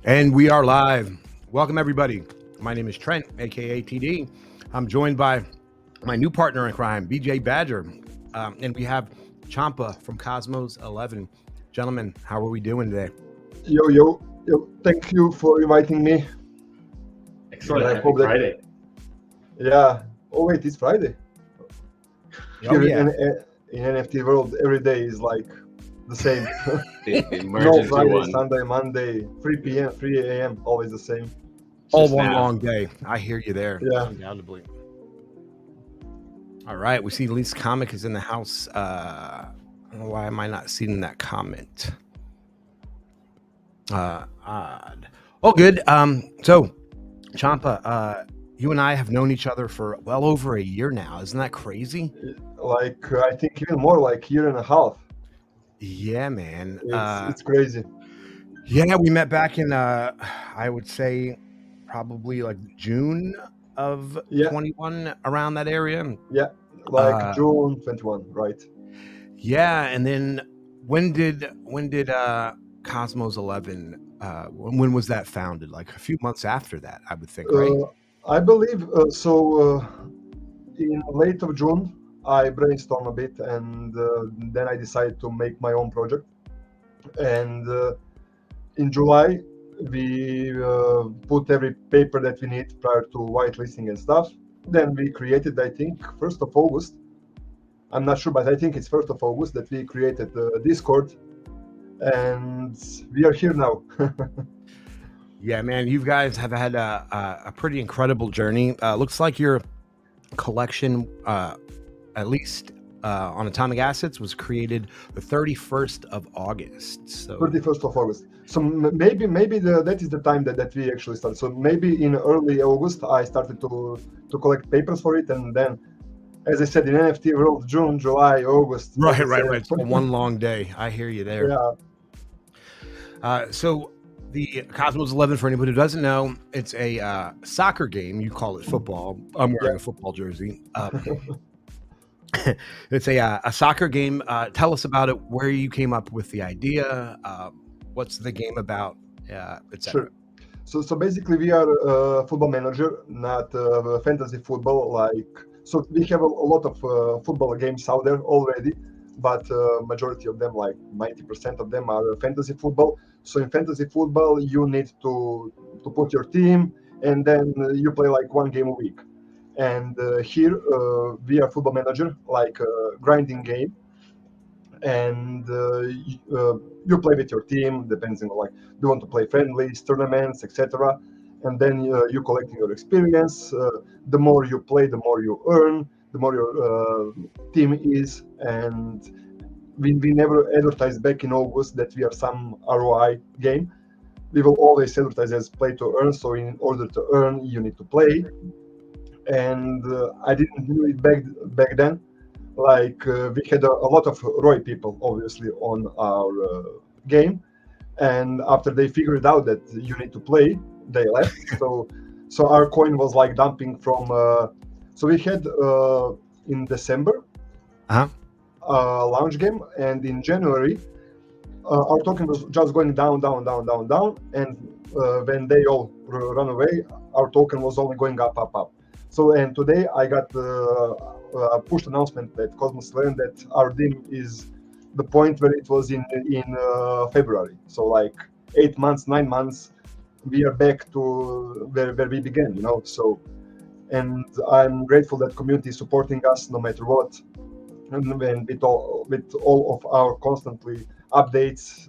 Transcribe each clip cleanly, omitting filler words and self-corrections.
And we are live. Welcome, everybody. My name is Trent, aka TD. I'm joined by my new partner in crime, BJ Badger. And we have Chonpa from CosmosEleven. Gentlemen, how are we doing today? Yo. Thank you for inviting me. Excellent. Happy Friday. Yeah. Oh, wait, it's Friday. Oh, Here yeah. in NFT world, every day is like the same. It merge No, into Friday, one. Sunday, Monday, 3 p.m., 3 a.m., always the same. All Just one now. long day. I hear you there. Yeah. Undoubtedly. All right. We see Least Comic is in the house. Why am I not seeing that comment? Odd. Oh, good. So, Chonpa, you and I have known each other for well over a year now. Isn't that crazy? Like, I think even more, like year and a half. Yeah, man. It's crazy. Yeah, we met back in, I would say, probably like June of Yeah. 21, around that area. Yeah, like June 21, right? Yeah, and then when did CosmosEleven? When was that founded? Like a few months after that, I would think, right? I believe so. In late of June, I brainstormed a bit, and then I decided to make my own project. And in July, we put every paper that we need prior to whitelisting and stuff. Then we created, I think, 1st of August. I'm not sure, but I think it's 1st of August that we created the Discord, and we are here now. Yeah, man, you guys have had a pretty incredible journey. Looks like your collection, at least on Atomic Assets, was created the 31st of August. So 31st of August. So maybe that is the time that we actually started. So maybe in early August I started to collect papers for it, and then, as I said, in NFT world, June, July, August. Right. It's one long day. I hear you there. Yeah. So the CosmosEleven, for anybody who doesn't know, it's a soccer game. You call it football. I'm wearing a football jersey. It's a soccer game. Tell us about it. Where you came up with the idea. What's the game about? Etc. Sure. So basically, we are a football manager, not fantasy football. So we have a lot of football games out there already, but majority of them, like 90% of them, are fantasy football. So in fantasy football, you need to put your team, and then you play like one game a week. And here we are football manager, like a grinding game, and you play with your team, depends on like, do you want to play friendlies, tournaments, etc. And then you collecting your experience. The more you play, the more you earn, the more your team is. And we never advertise back in August that we are some ROI game. We will always advertise as play to earn. So in order to earn, you need to play. And I didn't do it back then. Like we had a lot of ROI people, obviously, on our game, and after they figured out that you need to play, they left. So our coin was like dumping from. So we had in December launch game, and in January our token was just going down, and when they all run away, our token was only going up. So, and today I got a push announcement at CosmosEleven that our DIM is the point where it was in February. So like 8 months, 9 months, we are back to where we began, So, and I'm grateful that community is supporting us no matter what, and with all of our constantly updates,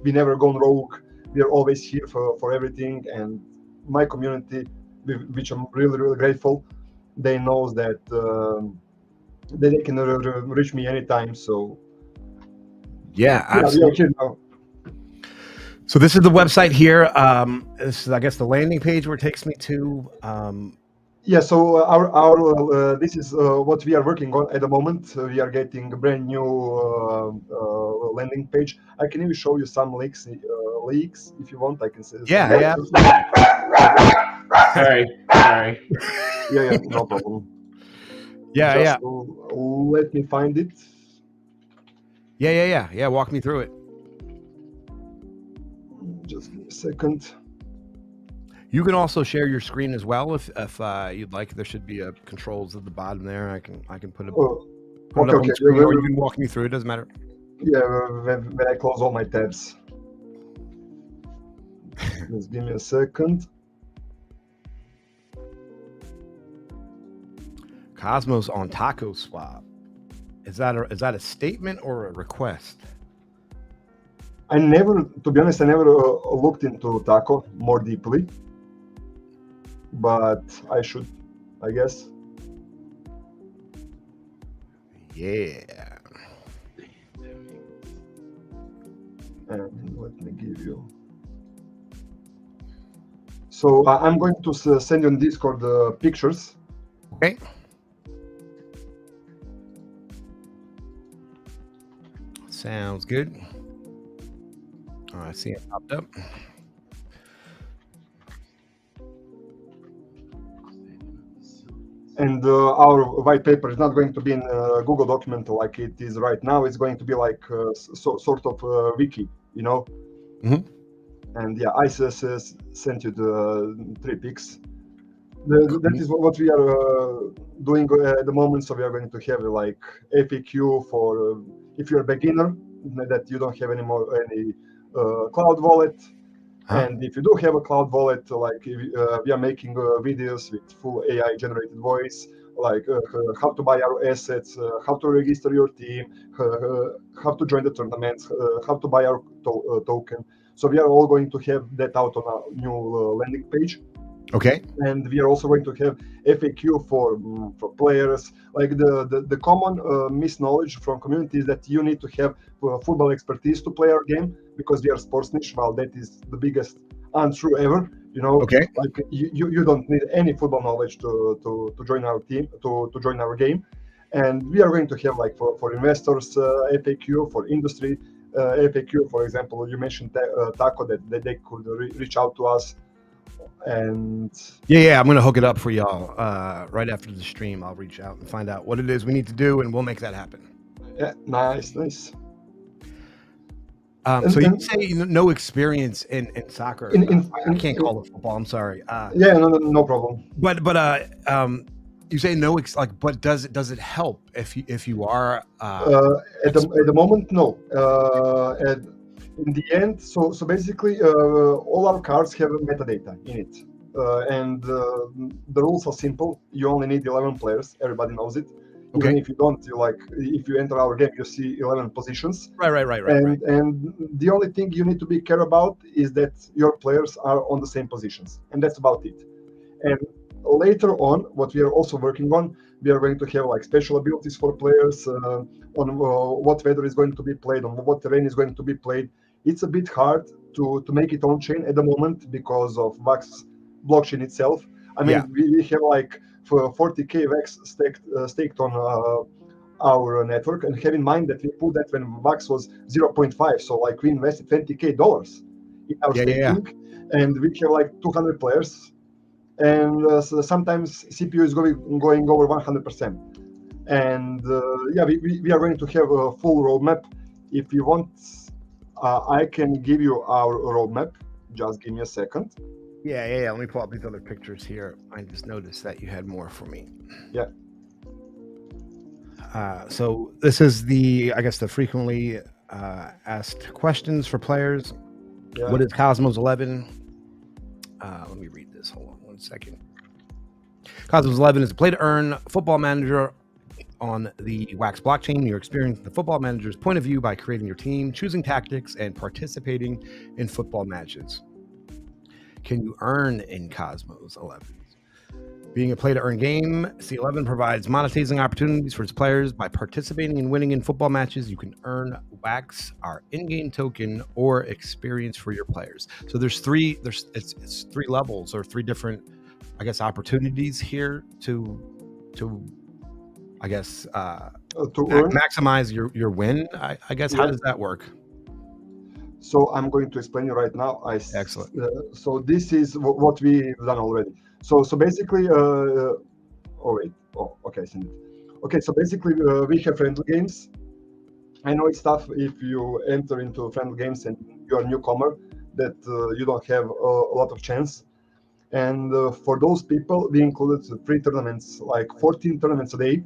we never gone rogue. We are always here for everything, and my community, which I'm really grateful, they knows that they can reach me anytime. So yeah, absolutely. We are here now. So this is the website here. This is, I guess, the landing page where it takes me to. Yeah, so our this is what we are working on at the moment. We are getting a brand new landing page. I can even show you some leaks if you want. I can say. Yeah. Sorry. Yeah, no problem. Yeah. Let me find it. Yeah. Walk me through it. Just Just give me a second. You can also share your screen as well if you'd like. There should be a controls at the bottom there. I can put it, put it up on the screen, or you can walk me through. It doesn't matter. Yeah, when I close all my tabs. Just give me a second. Cosmos on Taco Swap. Is that a statement or a request? To be honest, I never looked into Taco more deeply, but I should, I guess. Yeah. And let me give you. So I'm going to send you on Discord the pictures. Okay. Sounds good. Oh, I see it popped up. And our white paper is not going to be in a Google document like it is right now. It's going to be like sort of wiki, you know? Mm-hmm. And yeah, I sent you the 3 pics. That is what we are doing at the moment. So we are going to have like FAQ for if you're a beginner, that you don't have any cloud wallet. And if you do have a cloud wallet, like we are making videos with full AI generated voice, like how to buy our assets, how to register your team, how to join the tournaments, how to buy our token. So we are all going to have that out on our new landing page. Okay. And we are also going to have FAQ for players. Like the common misknowledge from community is that you need to have football expertise to play our game, because we are sports niche. Well, that is the biggest untrue ever. You know, okay. Like you don't need any football knowledge to join our team, to join our game. And we are going to have like for investors FAQ, for industry FAQ. For example, you mentioned Taco, that they could reach out to us. And yeah, I'm gonna hook it up for y'all right after the stream. I'll reach out and find out what it is we need to do, and we'll make that happen. Yeah, nice. So you say no experience in soccer. I can't call it football. I'm sorry. Yeah, no problem. But you say no, but does it help if you are at the moment? No. In the end, so basically, all our cards have metadata in it, and the rules are simple. You only need 11 players. Everybody knows it. Okay. Even if you don't, if you enter our game, you see 11 positions. Right. And the only thing you need to be care about is that your players are on the same positions, and that's about it. And later on, what we are also working on, we are going to have like special abilities for players on what weather is going to be played, on what terrain is going to be played. It's a bit hard to make it on chain at the moment because of VAX blockchain itself. I mean, we have like for 40k VAX staked on our network, and have in mind that we put that when VAX was 0.5, so like we invested $20k in our staking, and we have like 200 players, and so sometimes CPU is going over 100%. And we are going to have a full roadmap. If you want, I can give you our roadmap. Just give me a second. Yeah. Let me pull up these other pictures here. I just noticed that you had more for me. Yeah. So this is the frequently asked questions for players. Yeah. What is CosmosEleven? Let me read this. Hold on one second. CosmosEleven is a play-to-earn football manager on the Wax blockchain. You're experiencing the football manager's point of view by creating your team, choosing tactics, and participating in football matches. Can you earn in CosmosEleven? Being a play-to-earn game, C11 provides monetizing opportunities for its players. By participating and winning in football matches, you can earn Wax, our in-game token, or experience for your players. So it's 3 levels or 3 different, opportunities here to maximize your win. I guess. How does that work? So I'm going to explain you right now. Excellent. So this is what we've done already. So basically, okay. So basically, we have friendly games. I know it's tough if you enter into friendly games and you're a newcomer that you don't have a lot of chance. And for those people, we included free tournaments, like 14 tournaments a day,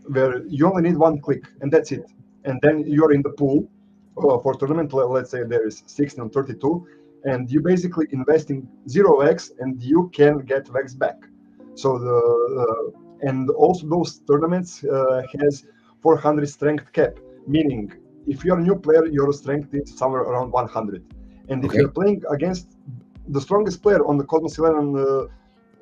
where you only need one click, and that's it. And then you're in the pool for tournament. Let's say there is 16 or 32, and you basically investing 0x, and you can get x back. So and also those tournaments has 400 strength cap, meaning if you're a new player, your strength is somewhere around 100. And if you're playing against the strongest player on the CosmosEleven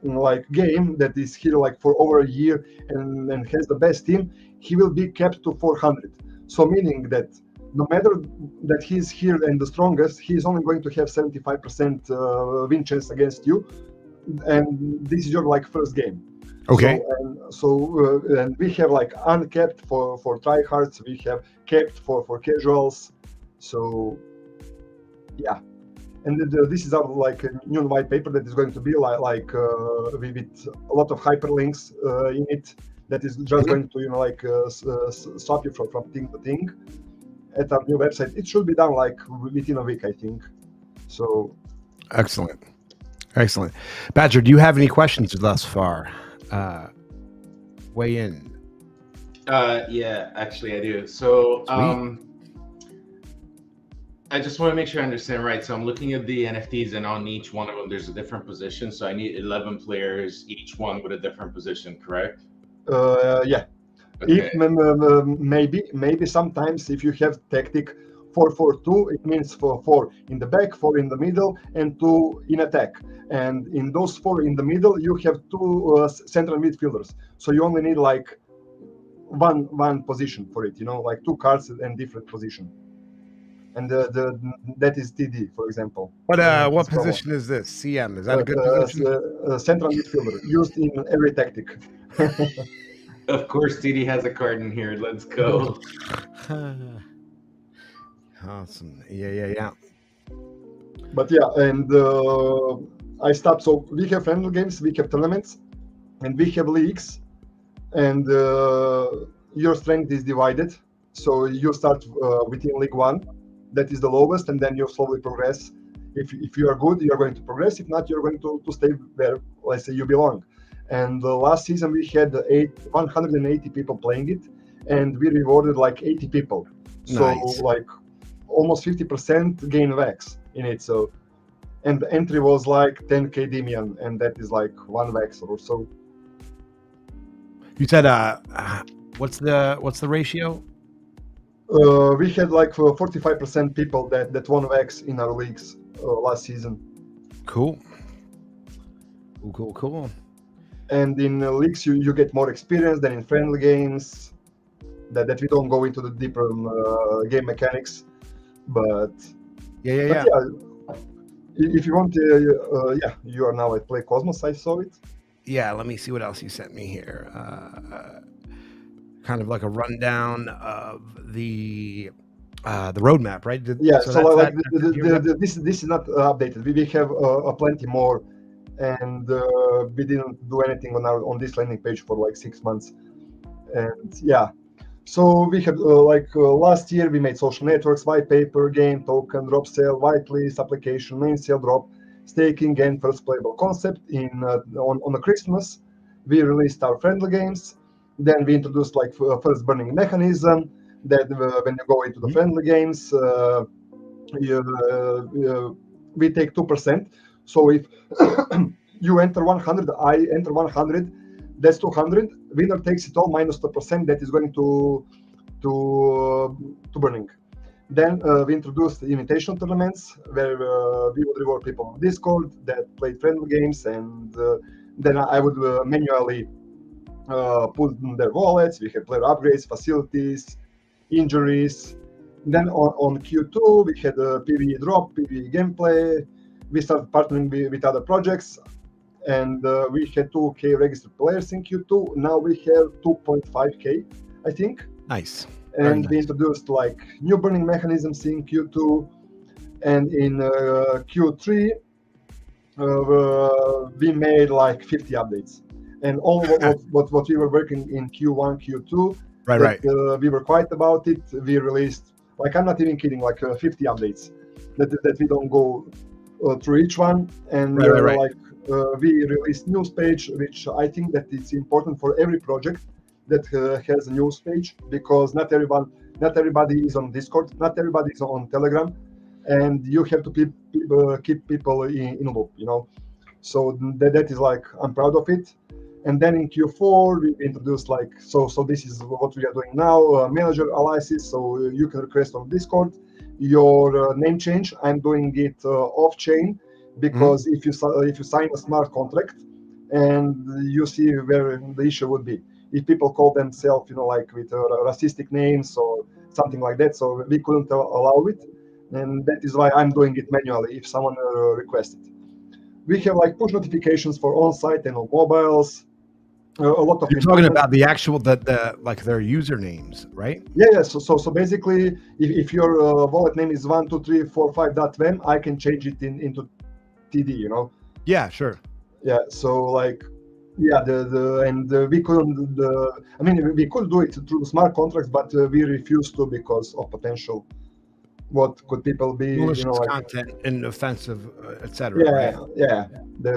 like game that is here like for over a year and has the best team, he will be kept to 400. So meaning that no matter that he's here and the strongest, he's only going to have 75% win chance against you, and this is your like first game. Okay. And we have like uncapped for tryhards, we have capped for casuals. So yeah. And this is our like a new white paper that is going to be like with a lot of hyperlinks in it. That is just going to swap you from thing to thing at our new website. It should be done like within a week, I think. So excellent. Badger, do you have any questions thus far? Weigh in. Yeah, actually I do. So I just want to make sure I understand right. So I'm looking at the NFTs, and on each one of them, there's a different position. So I need 11 players, each one with a different position, correct? Yeah. Okay. Maybe sometimes if you have tactic 4-4-2, it means for 4 in the back, 4 in the middle, and 2 in attack. And in those 4 in the middle, you have 2 central midfielders. So you only need like one position for it. Like 2 cards and different position. And that is TD, for example. What position is this? CM, is that a good position? Central midfielder, used in every tactic. Of course, TD has a card in here. Let's go. Awesome. Yeah. But yeah, and I stopped. So we have friendly games, we have tournaments, and we have leagues, and your strength is divided. So you start within League 1. That is the lowest, and then you slowly progress. If you are good, you are going to progress. If not, you're going to stay where, let's say, you belong. And last season we had 180 people playing it, and we rewarded like 80 people. So like almost 50% gain wax in it. So, and the entry was like 10k Demian, and that is like 1 wax or so. You said what's the ratio? We had like 45% people that won wax in our leagues last season. Cool. And in leagues, you get more experience than in friendly games. That we don't go into the deeper game mechanics, but yeah. If you want, you are now at Play Cosmos. I saw it. Yeah, let me see what else you sent me here. Kind of like a rundown of the roadmap, right? This is not updated. We have plenty more, and we didn't do anything on this landing page for like 6 months. And yeah, so we had last year we made social networks, white paper, game, token, drop sale, whitelist, application, main sale, drop, staking, and first playable concept. On the Christmas, we released our friendly games. Then we introduced like first burning mechanism. That when you go into the friendly games, we take 2%. So if you enter 100, I enter 100, that's 200. Winner takes it all minus the percent that is going to burning. Then we introduced invitation tournaments where we would reward people on Discord that played friendly games, and then I would manually put in their wallets. We have player upgrades, facilities, injuries. Then on Q2 we had a PvE drop, PvE gameplay. We started partnering with other projects, and we had 2k registered players in Q2. Now we have 2.5k, I think. Nice. And we introduced like new burning mechanisms in Q2, and in Q3 we made like 50 updates. And all what we were working in Q1, Q2, we were quiet about it. We released, like, I'm not even kidding, like 50 updates that we don't go through each one, and Right. like we released news page, which I think that it's important for every project that has a news page, because not everybody is on Discord, not everybody is on Telegram, and you have to keep people in loop, you know. So that is like, I'm proud of it. And then in Q4 we introduced like, so this is what we are doing now, manager analysis. So you can request on Discord your name change. I'm doing it off chain, because if you sign a smart contract, and you see where the issue would be if people call themselves, you know, like with racistic names or something like that. So we couldn't allow it, and that is why I'm doing it manually if someone requests it. We have like push notifications for on-site and on mobiles. A lot of You're talking about the actual the like their usernames, right? Yeah. So basically, if your wallet name is 12345.vem, I can change it into TD. You know. Yeah, sure. Yeah. So like, yeah, we couldn't. I mean, we could do it through smart contracts, but we refused to because of potential. What could people be? Malicious You know, like, content and offensive, etc. yeah, Right. yeah.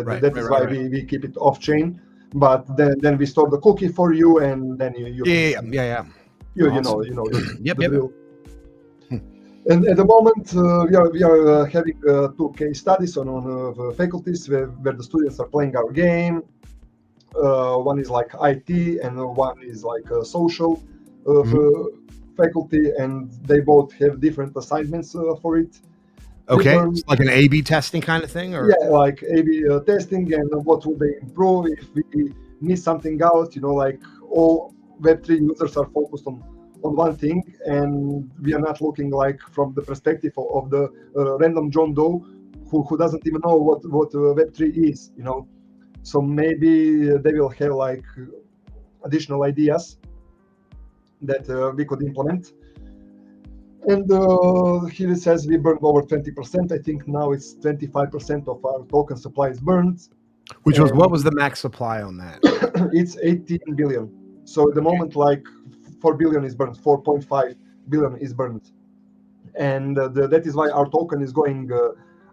Right, That is why right. we keep it off chain. But then we store the cookie for you, and then you Yeah. you Awesome. know Yep. the drill. And at the moment, we are having 2 case studies on faculties where the students are playing our game. One is like IT, and one is like social faculty, and they both have different assignments for it. Okay, it's like an A/B testing kind of thing, or Yeah, like A/B testing, and what would they improve if we miss something out. You know, like all Web3 users are focused on one thing, and we are not looking like from the perspective of the random John Doe who doesn't even know what Web3 is. You know, so maybe they will have like additional ideas that we could implement. And here it says we burned over 20%. I think now it's 25% of our token supply is burned. which was what was the max supply on that? It's 18 billion. So at the moment, like 4 billion is burned, 4.5 billion is burned. And that is why our token is going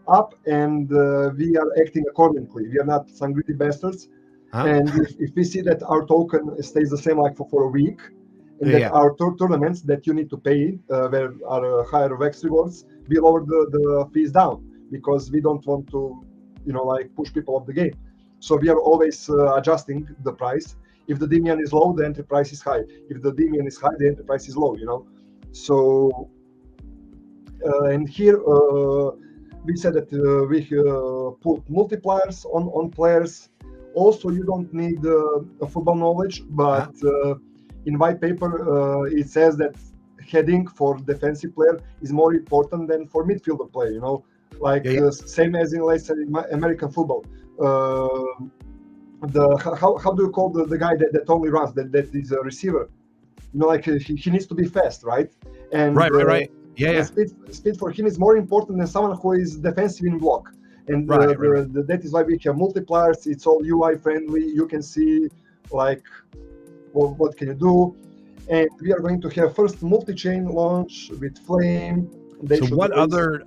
up, and we are acting accordingly. We are not some greedy bastards. And if we see that our token stays the same like for a week, and that our tournaments that you need to pay where are higher VEX rewards, we lower the fees down, because we don't want to, you know, like push people off the game. So we are always adjusting the price. If the demand is low, the entry price is high. If the demand is high, the entry price is low, you know. So and here we said that we put multipliers on players. Also, you don't need a football knowledge, but in white paper it says that heading for defensive player is more important than for midfielder player. You know, like same as in, let's say, American football. How do you call the guy that only runs, that is a receiver? You know, like he needs to be fast, right? And right. Yeah. Speed for him is more important than someone who is defensive in block. And that is why we have multipliers. It's all UI friendly. You can see like what can you do. And we are going to have first multi-chain launch with Flame. So what other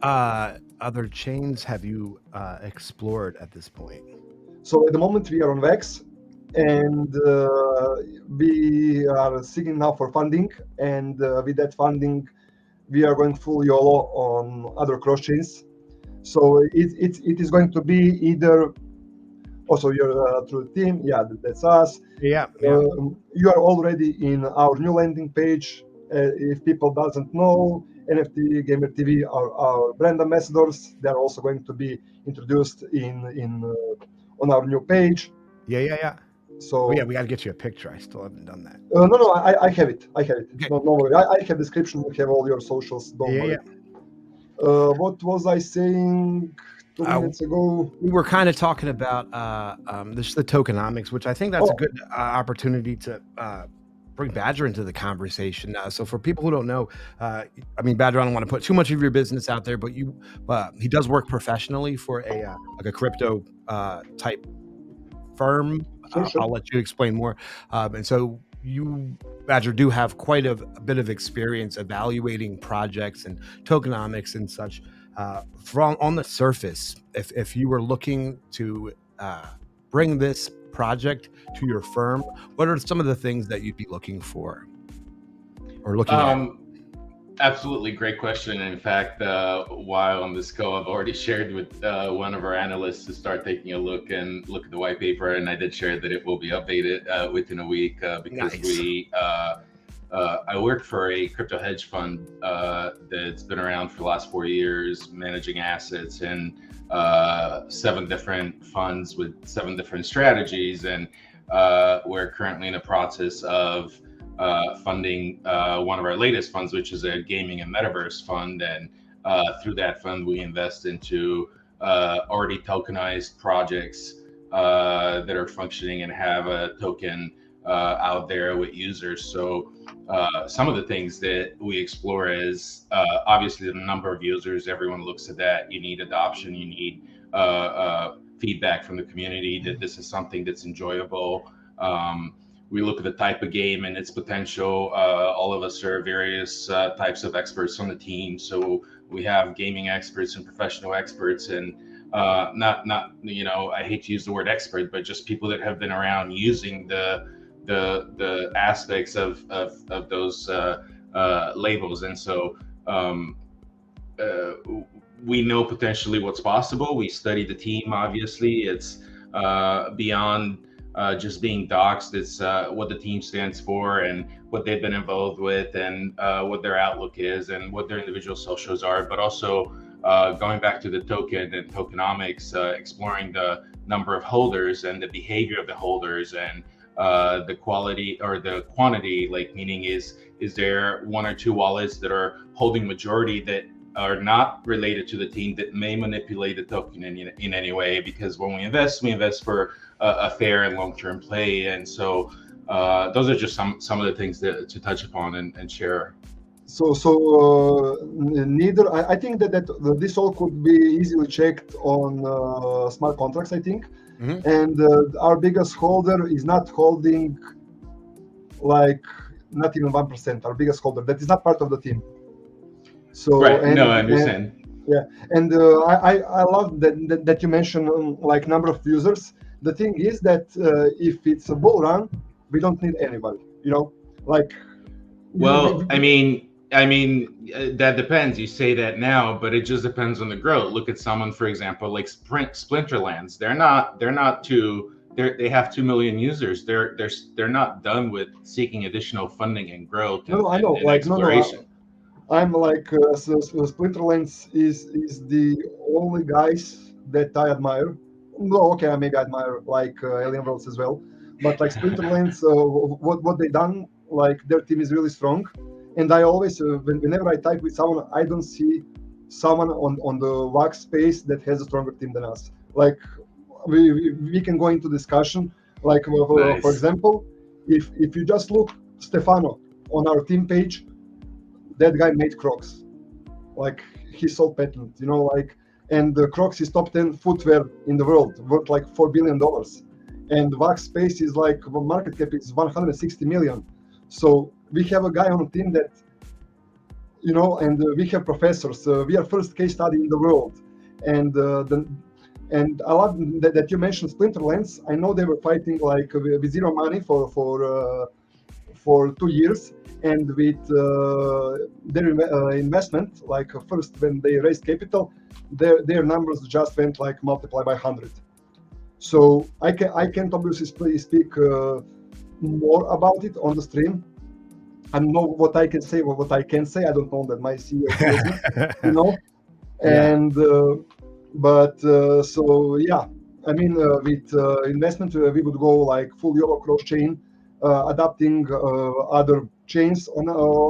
chains have you explored at this point? So at the moment we are on VEX, and we are seeking now for funding. And with that funding, we are going full YOLO on other cross chains. So it is going to be either also you're through the team. Yeah, that's us. Yeah. You are already in our new landing page. If people doesn't know, NFT Gamer TV are our brand ambassadors. They're also going to be introduced on our new page. Yeah. So we got to get you a picture. I still haven't done that. No, I have it. Okay. No worry. I have description. We have all your socials. Don't worry. What was I saying 2 minutes ago? We were kind of talking about the tokenomics, which I think that's a good opportunity to bring Badger into the conversation. So for people who don't know, I mean, Badger, I don't want to put too much of your business out there, but he does work professionally for a crypto type firm. Sure. I'll let you explain more. And so you, Badger, do have quite a bit of experience evaluating projects and tokenomics and such. From on the surface, if you were looking to bring this project to your firm, what are some of the things that you'd be looking for or looking at? Absolutely, great question. In fact, while on this call, I've already shared with one of our analysts to start taking a look at the white paper, and I did share that it will be updated within a week because Nice. I work for a crypto hedge fund that's been around for the last 4 years, managing assets in 7 different funds with 7 different strategies, and we're currently in the process of funding one of our latest funds, which is a gaming and metaverse fund. And through that fund, we invest into already tokenized projects that are functioning and have a token out there with users. So some of the things that we explore is obviously the number of users. Everyone looks at that. You need adoption. You need feedback from the community that this is something that's enjoyable. We look at the type of game and its potential. All of us are various types of experts on the team. So we have gaming experts and professional experts, and not I hate to use the word expert, but just people that have been around using the aspects of those labels. And so we know potentially what's possible. We study the team. Obviously, it's beyond just being doxed. It's what the team stands for and what they've been involved with, and what their outlook is and what their individual socials are, but also going back to the token and tokenomics, exploring the number of holders and the behavior of the holders, and the quality or the quantity, like meaning is there 1 or 2 wallets that are holding majority that are not related to the team that may manipulate the token in any way, because when we invest for a fair and long-term play. And so those are just some of the things that to touch upon and share. Neither I think that this all could be easily checked on smart contracts, I think. Mm-hmm. And our biggest holder is not holding like not even 1%. Our biggest holder that is not part of the team. So right. No, I understand. And I love that you mentioned like number of users. The thing is that if it's a bull run, we don't need anybody. Like. Well, I mean, that depends. You say that now, but it just depends on the growth. Look at someone, for example, like Splinterlands. They have 2 million users. They're not done with seeking additional funding and growth and, I know. and exploration. I'm like Splinterlands is the only guys that I admire. No, okay, I maybe admire like Alien Worlds as well, but like Splinterlands, what they done, like their team is really strong, and I always whenever I type with someone, I don't see someone on the wax space that has a stronger team than us. Like we can go into discussion. Like Nice. For example, if you just look Stefano on our team page, that guy made Crocs. Like he sold patent, and Crocs is top 10 footwear in the world, worth like $4 billion. And Wax Space is like market cap is 160 million. So we have a guy on the team that, and we have professors. We are first case study in the world. And I love that you mentioned Splinterlands. I know they were fighting like with zero money for 2 years. And with their investment, like first when they raised capital, their numbers just went like multiplied by 100. So I can't obviously speak more about it on the stream. I know what I can say. What I can say, I don't know that my CEO tells me, And so yeah, I mean with investment we would go like full YOLO cross chain, adapting other chains on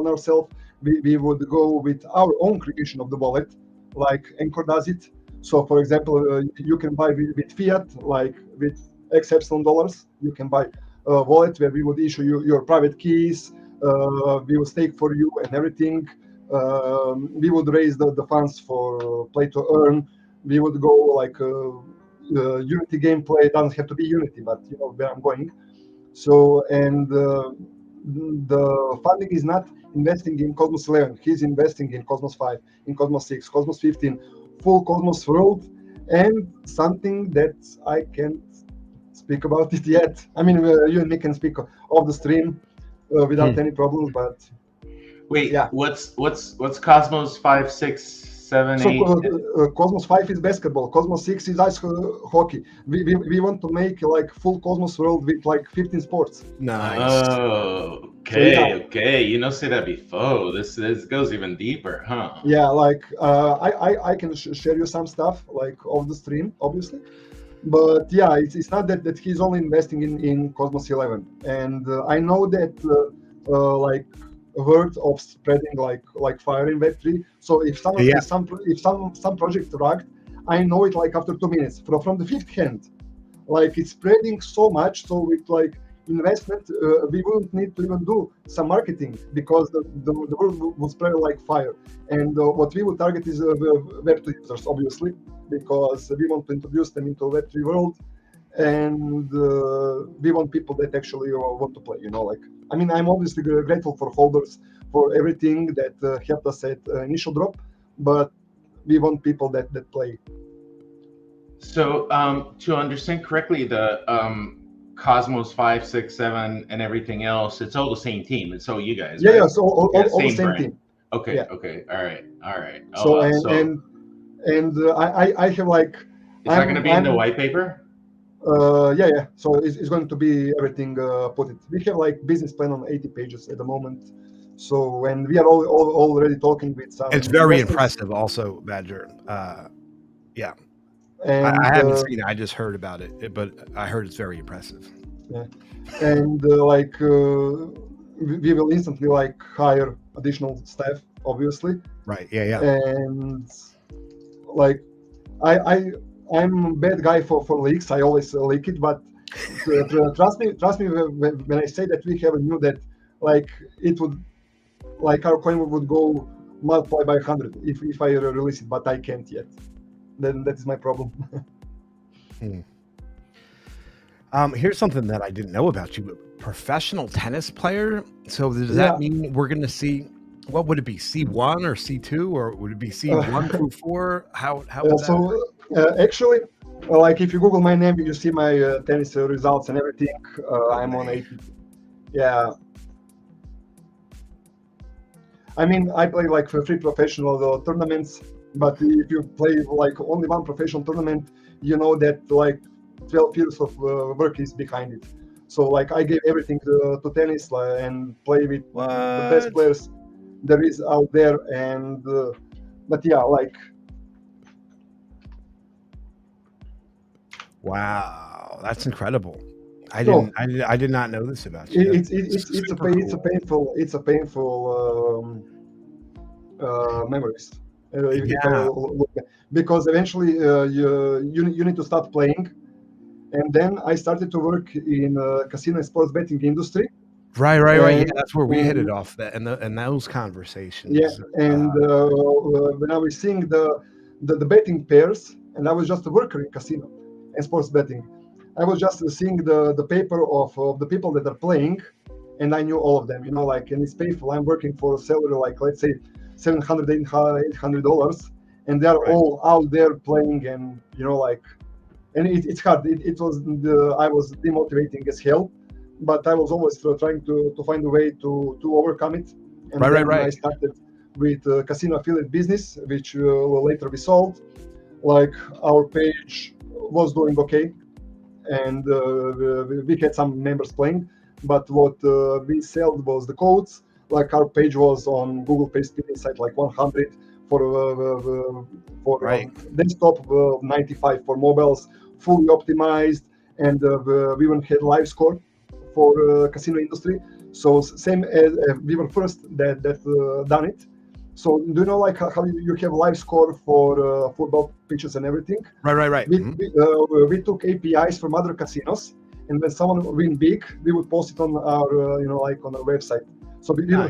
ourselves. We would go with our own creation of the wallet, like Anchor does it. So, for example, you can buy with fiat, like with X epsilon dollars. You can buy a wallet where we would issue you your private keys. We will stake for you and everything. We would raise the funds for play to earn. We would go like Unity gameplay. It doesn't have to be Unity, but where I'm going. So and the funding is not investing in CosmosEleven. He's investing in Cosmos 5, in Cosmos 6, Cosmos 15, full Cosmos world, and something that I can't speak about it yet. I mean, you and me can speak off the stream without any problems, but Wait, yeah. what's Cosmos 5, 6, 7, So 8? Cosmos 5 is basketball. Cosmos 6 is ice hockey. We want to make like full Cosmos world with like 15 sports. Nice. Oh, So, yeah. okay. You know, say that before. This goes even deeper, huh? Yeah, like I can share you some stuff like off the stream, obviously. But yeah, it's not that he's only investing in CosmosEleven, and I know that like word of spreading like fire in Web3. So if someone Yeah. if some project rugged, I know it like after 2 minutes from the fifth hand. Like it's spreading so much. So with like investment, we wouldn't need to even do some marketing because the world will spread like fire. And what we would target is Web2 users, obviously, because we want to introduce them into Web3 world, and we want people that actually want to play. You know, like I mean, I'm obviously grateful for holders for everything that helped us at initial drop, but we want people that play. So, to understand correctly, the Cosmos 5, 6, 7, and everything else, it's all the same team. It's all you guys, Yeah, right? yeah. So all the same brand. team. Okay, Yeah. okay, all right. Oh, So wow. and I have like. Is that going to be in the white paper? Yeah. So it's going to be everything put it. We have like business plan on 80 pages at the moment. So and we are already talking with some. It's very investors. impressive, also, Badger. Yeah. And I haven't seen it. I just heard about it, but I heard it's very impressive. Yeah, and like we will instantly like hire additional staff, obviously. Right. Yeah. And like I'm a bad guy for leaks. I always leak it, but trust me when I say that we have a new that like it would like our coin would go multiply by 100 if I release it, but I can't yet. Then that is my problem. Here's something that I didn't know about you. Professional tennis player. So does that mean we're going to see? What would it be? C1 or C2, or would it be C1 through 4? How would that? So actually, like if you Google my name, you see my tennis results and everything. I'm on 80. Yeah. I mean, I play like 3 professional tournaments, but if you play like only 1 professional tournament, you know that like 12 years of work is behind it. So like I gave everything to tennis and play with the best players there is out there, and but yeah, like. Wow, that's incredible. I did not know this about you. It's a painful memories. Because eventually you need to start playing, and then I started to work in casino and sports betting industry. Right. Yeah, that's where we hit it off. That and those conversations. Yeah, and when I was seeing the betting pairs, and I was just a worker in casino and sports betting. I was just seeing the paper of the people that are playing, and I knew all of them. You know, like, and it's painful. I'm working for a salary like, let's say, $700, $800, and they're all out there playing, and you know, like, and it's hard. I was demotivating as hell, but I was always trying to find a way to overcome it. And then I started with casino affiliate business, which later we sold. Like our page was doing okay, and we had some members playing, but what we sold was the codes. Like our page was on Google Pay Speed site like 100 for desktop, 95 for mobiles, fully optimized, and we even had live score for casino industry. So same as we were first that done it. So do you know like how you have live score for football pitches and everything? Right. We took APIs from other casinos, and when someone win big, we would post it on our like on our website. So we were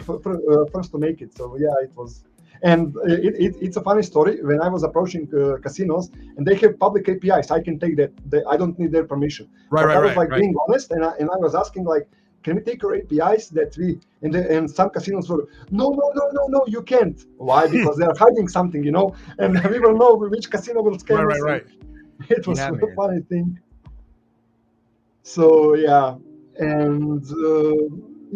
first to make it. So yeah, it was, and it's a funny story. When I was approaching casinos, and they have public APIs, I can take that. I don't need their permission. I was like being honest, and I was asking like, can we take your APIs that we, and some casinos were, no, you can't. Why? Because they're hiding something, and we will know which casino will scam us. Right. It was Yeah, a man. funny thing. So yeah, and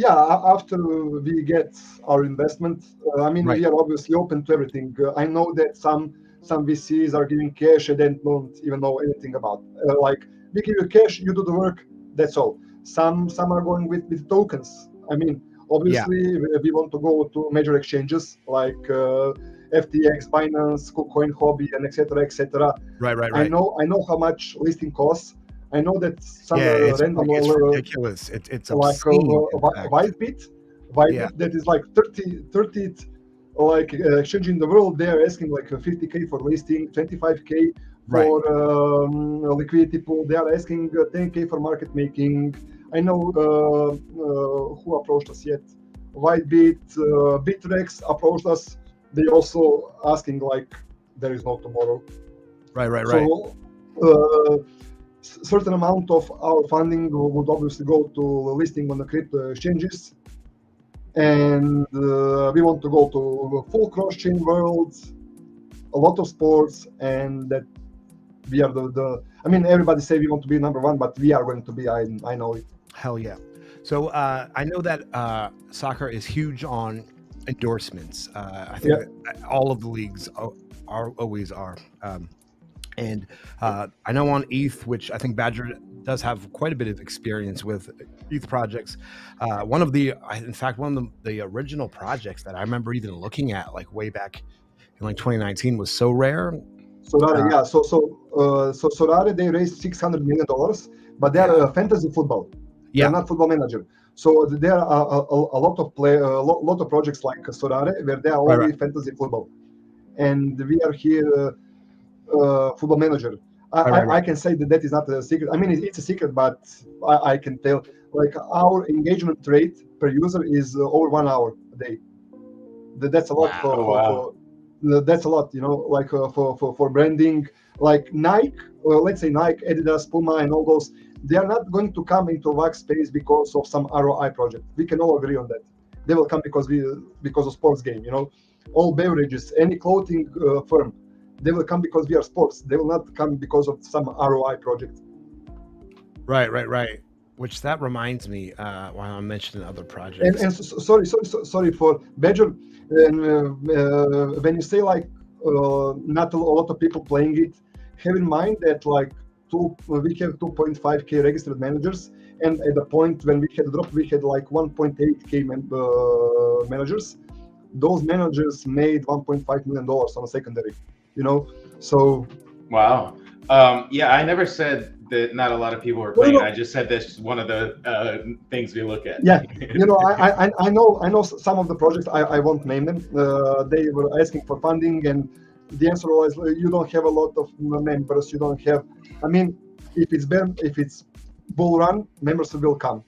after we get our investment, Right. we are obviously open to everything. I know that some VCs are giving cash and then don't even know anything about. Like, we give you cash, you do the work, that's all. Some are going with tokens. Yeah. Obviously we want to go to major exchanges like FTX, Binance, KuCoin, Hobby, and etc. etc. Right. I know how much listing costs. I know that some Yeah, it's random it's ridiculous. It's like obscene, in fact. Whitebit that is like 30 like exchange in the world. They are asking like 50K for listing, 25K Right. for liquidity pool. They are asking 10K for market making. I know who approached us yet. Whitebit, Bitrex approached us. They also asking like there is no tomorrow. Right. So certain amount of our funding would obviously go to listing on the crypto exchanges, and we want to go to full cross-chain world, a lot of sports, and that we are everybody say we want to be number one, but we are going to be. I know it. Hell yeah. So I know that soccer is huge on endorsements. I think that all of the leagues always are. And I know on ETH, which I think Badger does have quite a bit of experience with ETH projects. One of the original projects that I remember even looking at like way back in like 2019 was So Rare. Solare, yeah. So Solare, they raised $600 million, but they are fantasy football. They're not football manager. So there are a lot of lot of projects like Solare where they are only fantasy football, and we are here football manager. I can say that is not a secret. It's a secret, but I can tell. Like, our engagement rate per user is over 1 hour a day. That's a lot for that's a lot, like for branding. Like Nike, let's say Nike, Adidas, Puma, and all those, they are not going to come into Wax space because of some ROI project. We can all agree on that. They will come because of sports game. All beverages, any clothing firm, they will come because we are sports. They will not come because of some ROI project. Right. Which that reminds me, while I'm mentioning other projects. And sorry for Badger. And when you say like not a lot of people playing it, have in mind that like we have 2.5K registered managers, and at the point when we had dropped, we had like 1.8K managers. Those managers made $1.5 million on a secondary. So wow. I never said that not a lot of people were playing. No. I just said that's one of the things we look at. Yeah, I know some of the projects. I won't name them. They were asking for funding, and the answer was, you don't have a lot of members. You don't have. If it's bull run, members will come.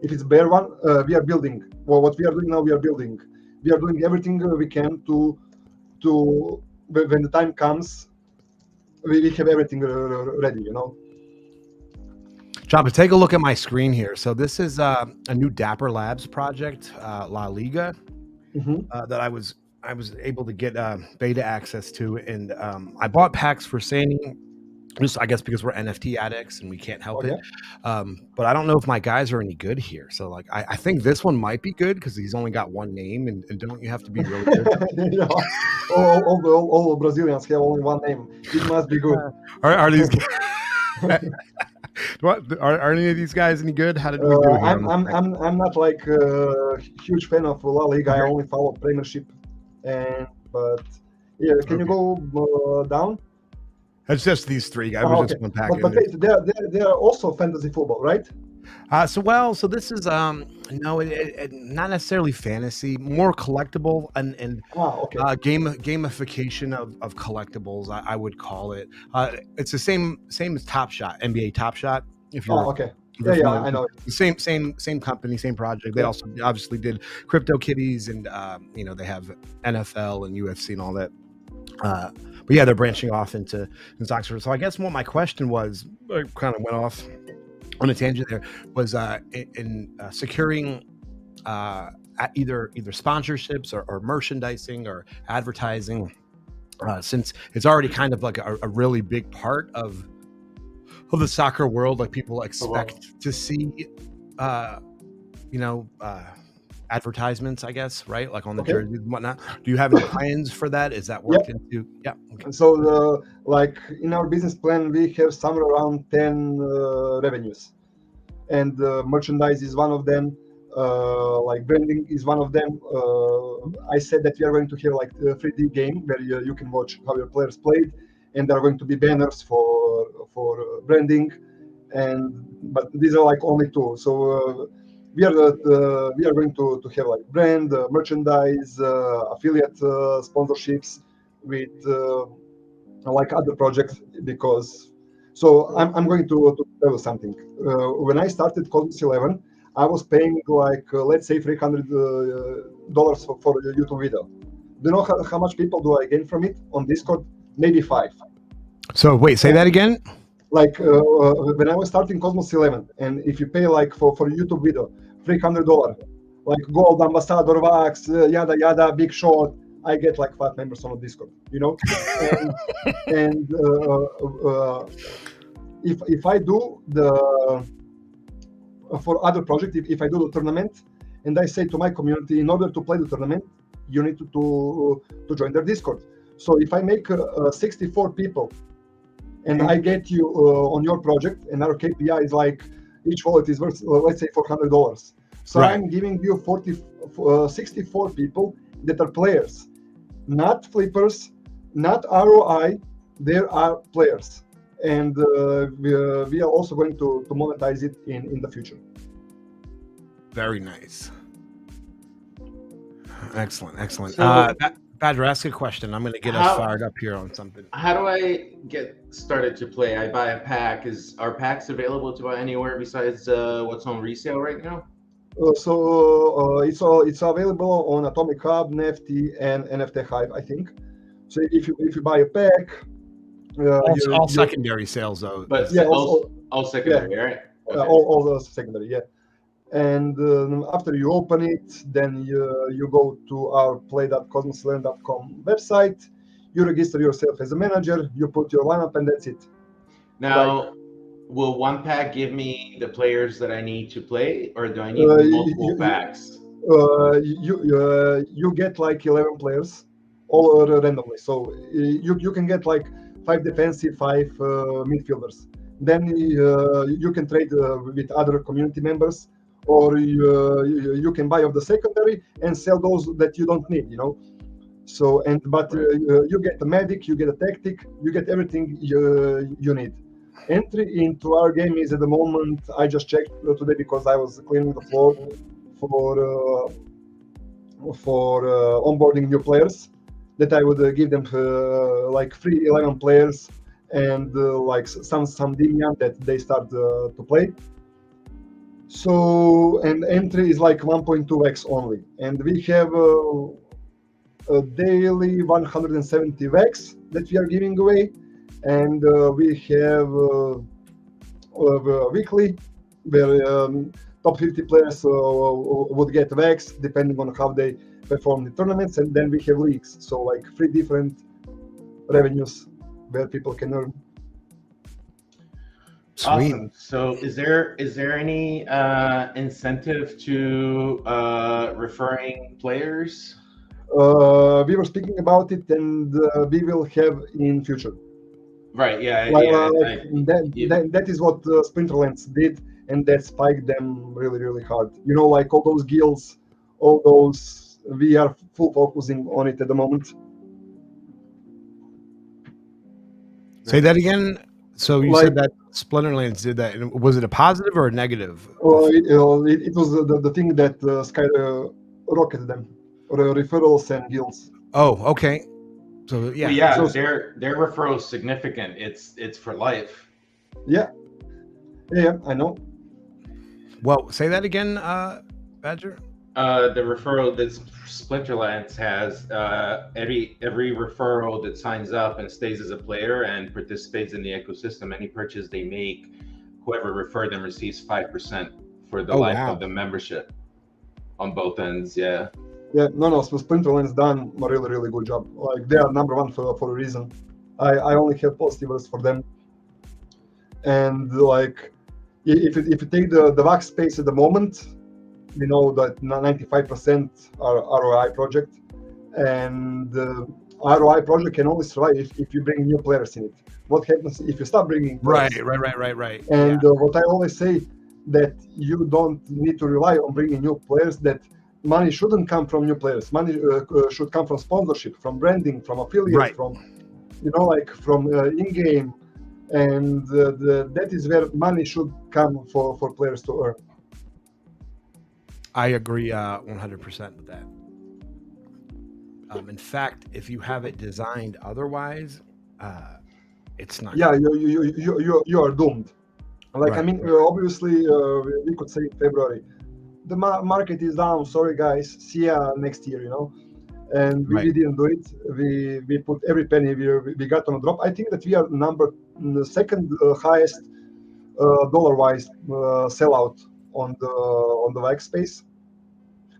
If it's bear run, we are building. Well, what we are doing now, we are building. We are doing everything we can to when the time comes, we have everything ready. Chonpa, take a look at my screen here. So this is a new Dapper Labs project, La Liga, that I was able to get beta access to, and I bought packs for Sandy, just I guess because we're NFT addicts and we can't help it. But I don't know if my guys are any good here. So like I think this one might be good because he's only got one name, and don't you have to be really good? all Brazilians have only one name. It must be good. Are these? Are any of these guys any good? How did we do here? I'm not like a huge fan of La Liga. I only follow Premiership, but yeah. Can you go down? It's just these three guys. Just one pack. But they're also fantasy football, right? So this is not necessarily fantasy, more collectible and gamification of collectibles. I would call it. It's the same as Top Shot, NBA Top Shot. If you're I know. Same company, same project. They also obviously did Crypto Kitties, and they have NFL and UFC and all that. But yeah, they're branching off into soccer. So I guess what my question was, I kind of went off on a tangent there, was in securing either sponsorships or merchandising or advertising, since it's already kind of like a really big part of the soccer world. Like people expect to see, uh, you know, advertisements, I guess, right? Like on the jerseys and whatnot. Do you have any plans for that? Is that worked into? Yeah. Okay. So, like in our business plan, we have somewhere around 10 revenues, and merchandise is one of them. Like branding is one of them. I said that we are going to have like a 3D game where you can watch how your players played, and there are going to be banners for branding, but these are like only two. So we are going to have like brand, merchandise, affiliate sponsorships with like other projects, because I'm going to tell you something. When I started CosmosEleven, I was paying like let's say $300 for a YouTube video. Do you know how much people do I gain from it on Discord? Maybe 5. So wait, say that again. Like when I was starting CosmosEleven, and if you pay like for a YouTube video $300, like gold, ambassador, wax, yada yada, big shot, I get like 5 members on Discord, you know. And if I do the for other project, if I do the tournament, and I say to my community, in order to play the tournament, you need to join their Discord. So if I make 64 people, and I get you on your project, and our KPI is like each wallet is worth let's say $400. So Right. I'm giving you 64 people that are players, not flippers, not ROI. There are players, and we are also going to monetize it in the future. Very nice. Excellent. So- Badger, ask a question. I'm going to get us fired up here on something. How do I get started to play? I buy a pack. Are packs available to buy anywhere besides what's on resale right now? It's available on Atomic Hub, NFT, and NFT Hive, I think. So if you buy a pack, all secondary sales though. But Yeah, all secondary, right? Okay. all those secondary, yeah. And after you open it, then you go to our play.cosmoseleven.com website. You register yourself as a manager. You put your lineup, and that's it. Now, will one pack give me the players that I need to play, or do I need Uh, multiple you- packs? You get like 11 players, all randomly. So you can get like 5 defensive, 5 midfielders. Then you can trade with other community members, or you can buy off the secondary and sell those that you don't need. You know. So but you get a medic, you get a tactic, you get everything you need. Entry into our game is at the moment. I just checked today because I was cleaning the floor for onboarding new players, that I would give them like free 11 players and like some Dimian that they start to play. So, and entry is like 1.2x only, and we have a daily 170 vex that we are giving away, and we have weekly where top 50 players would get vex depending on how they perform the tournaments, and then we have leagues, so like 3 different revenues where people can earn. Sweet. Awesome. So is there any incentive to referring players? We were speaking about it, and we will have in future. Right. Yeah. That is what Splinterlands did, and that spiked them really, really hard. You know, like all those guilds, all those, we are full focusing on it at the moment. Say that again. So you said that Splinterlands did that. Was it a positive or a negative? It was the thing that skyrocketed them, or referrals and guilds. Oh, okay. So yeah, Well, yeah. So- their referral is significant. It's for life. Yeah, I know. Well, say that again, Badger. The referral that Splinterlands has, every referral that signs up and stays as a player and participates in the ecosystem, any purchase they make whoever referred them receives 5% for the Oh, life wow. of the membership on both ends. Yeah. Yeah, no, so Splinterland's done a really, really good job. Like they are number one for a reason. I only have positive words for them. And like, if you take the wax space at the moment, we know that 95% are ROI project, and ROI project can only survive if you bring new players in it. What happens if you stop bringing players? Right. And what I always say, that you don't need to rely on bringing new players, that money shouldn't come from new players. Money should come from sponsorship, from branding, from affiliates, Right. from, like from in-game. And that is where money should come for players to earn. I agree 100% with that. In fact, if you have it designed otherwise, it's not. Yeah, you are doomed. Like, Right, I mean, obviously, we could say in February, the market is down. Sorry, guys. See ya next year. And we didn't do it. We put every penny we got on a drop. I think that we are the second highest dollar-wise sellout on the wax space.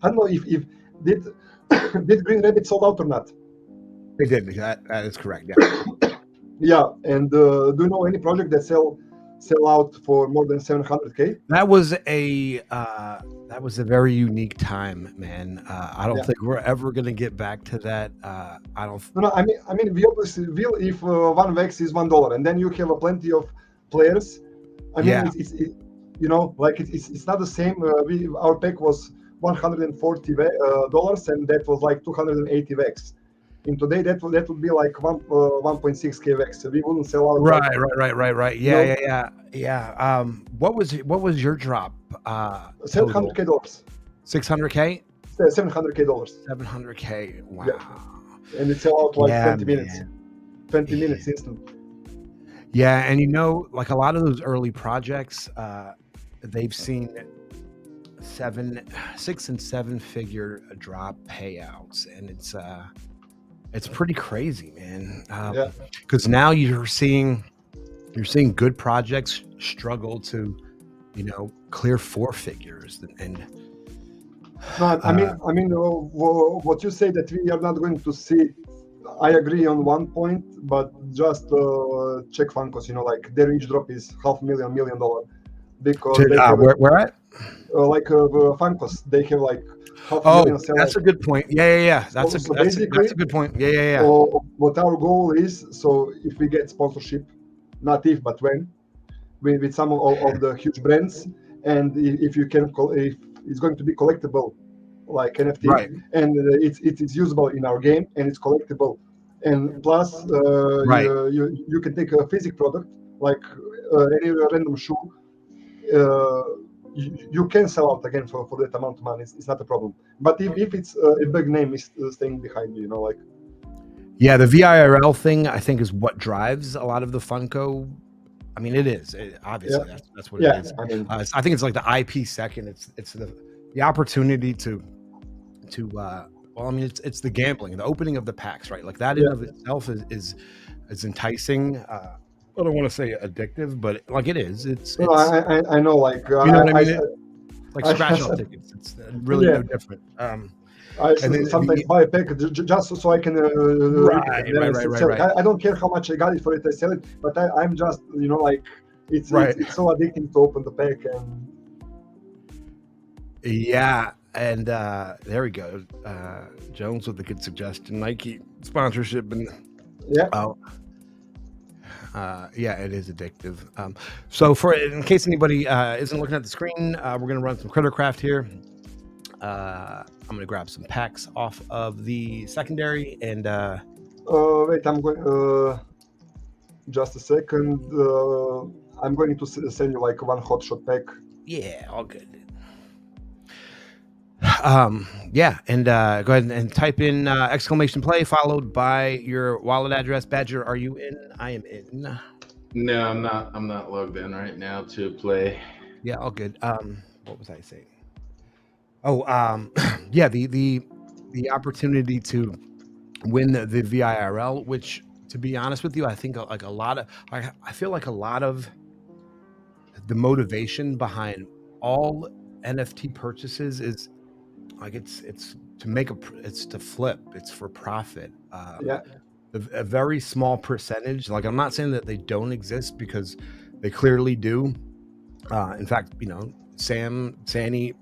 I don't know if did did Green Rabbit sold out or not. They did. That is correct. Yeah. Yeah, and do you know any project that sell out for more than 700K? That was a very unique time, man. I don't think we're ever gonna get back to that. I don't. No, I mean, we obviously will if one wax is $1, and then you have plenty of players. I mean, it's like it's not the same. Our pack was $140, and that was like 280 wax. In today, that would be like 1.6K wax. So we wouldn't sell out. Right. Yeah. What was your drop? $700K. 600K. $700K. 700K. Wow. Yeah. And it sell out like 20 minutes. 20 minutes instant. Yeah, and like a lot of those early projects, they've seen 6 and 7 figure drop payouts, and it's pretty crazy, man. Because now you're seeing good projects struggle to, clear 4 figures, and no, I mean, what you say that we are not going to see. I agree on one point, but just check Funkos. Like their each drop is $500,000, $1 million, because where at? Like Funkos, they have like $500,000. That's a good point. Yeah. That's a good point. Yeah. What our goal is, so if we get sponsorship, not if but when, with some of the huge brands, and if you can, if it's going to be collectible, like NFT, right, and it is usable in our game, and it's collectible, and plus you can take a physical product like any random shoe. You can sell out again for that amount of money. It's not a problem. But if it's a big name is staying behind, like. Yeah, the VIRL thing I think is what drives a lot of the Funko. I mean, it is obviously that's what it is. I mean, I think it's like the IP second. It's the opportunity to well, I mean, it's the gambling, the opening of the packs, right? Like that in of itself is enticing. I don't want to say addictive, but like it is. I know, like you know what I mean. Like scratch off tickets. It's really no different. I sometimes buy a pack just so I can right. I don't care how much I got it for it. I sell it, but I'm just like it's so addicting to open the pack. And yeah, and there we go. Jones with a good suggestion. Nike sponsorship and it is addictive. So in case anybody isn't looking at the screen, we're gonna run some Crittercraft here. I'm gonna grab some packs off of the secondary and wait, I'm going just a second. I'm going to send you like one hotshot pack. Yeah, all good. And go ahead and type in exclamation play followed by your wallet address. Badger, are you in? I am in. No, I'm not logged in right now to play. Yeah, all good. What was I saying? Oh, yeah, the opportunity to win the VIRL, which, to be honest with you, I think like a lot of I feel like a lot of the motivation behind all NFT purchases is like it's to make it's to flip, it's for profit. Yeah, A very small percentage. Like, I'm not saying that they don't exist, because they clearly do. In fact, Sani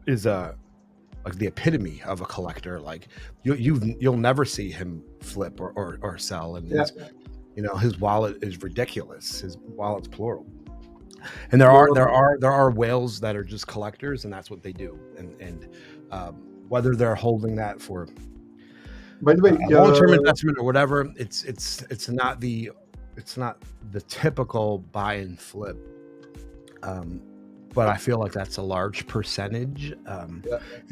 is like the epitome of a collector. Like, you'll never see him flip or sell, and yeah. his wallet is ridiculous. His wallet's plural. And there are whales that are just collectors, and that's what they do. And whether they're holding that for By the way, long-term investment or whatever, it's not the typical buy and flip. But I feel like that's a large percentage. And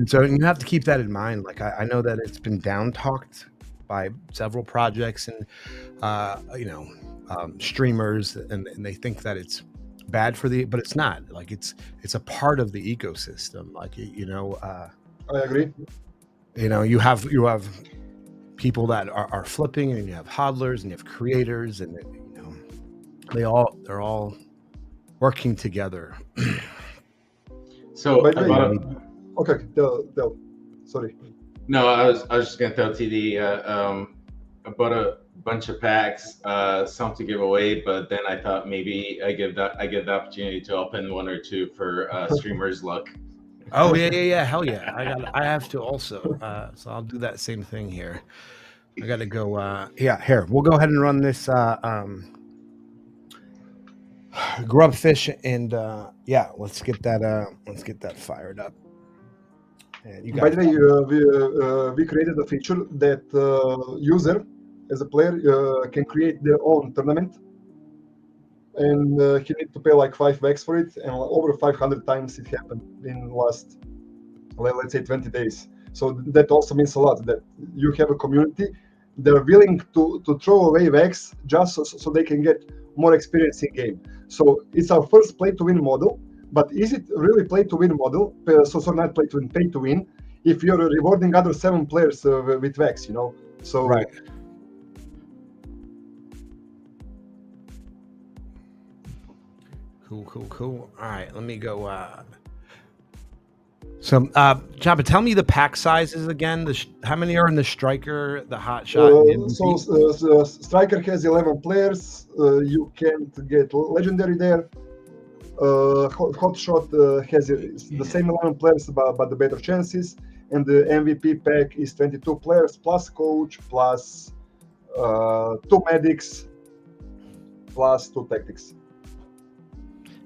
so you have to keep that in mind. Like, I know that it's been down talked by several projects and streamers, and they think that it's bad but it's not. Like, it's a part of the ecosystem. Like, I agree. You have people that are flipping, and you have hodlers, and you have creators, and they're all working together. So By the way, okay, tell. Sorry. No, I was just gonna tell TD about a bunch of packs, some to give away, but then I thought maybe I give the opportunity to open one or two for streamers' luck. Oh yeah, hell yeah! I have to also, so I'll do that same thing here. I got to go. Here, we'll go ahead and run this grubfish, and let's get that fired up. And you By guys, the way, we created a feature that user as a player can create their own tournament, and he need to pay like 5x for it, and over 500 times it happened in last, let's say, 20 days. So that also means a lot, that you have a community. They're willing to throw away wax just so they can get more experience in game. So it's our first play to win model. But is it really play to win model? So not play to win, pay to win. If you're rewarding other 7 players with wax, So right. Cool. All right, let me go. So, Chonpa, tell me the pack sizes again. How many are in the striker, the hot shot? So striker has 11 players. You can't get legendary there. Hot shot has the same 11 players, but the better chances. And the MVP pack is 22 players plus coach plus 2 medics plus 2 tactics.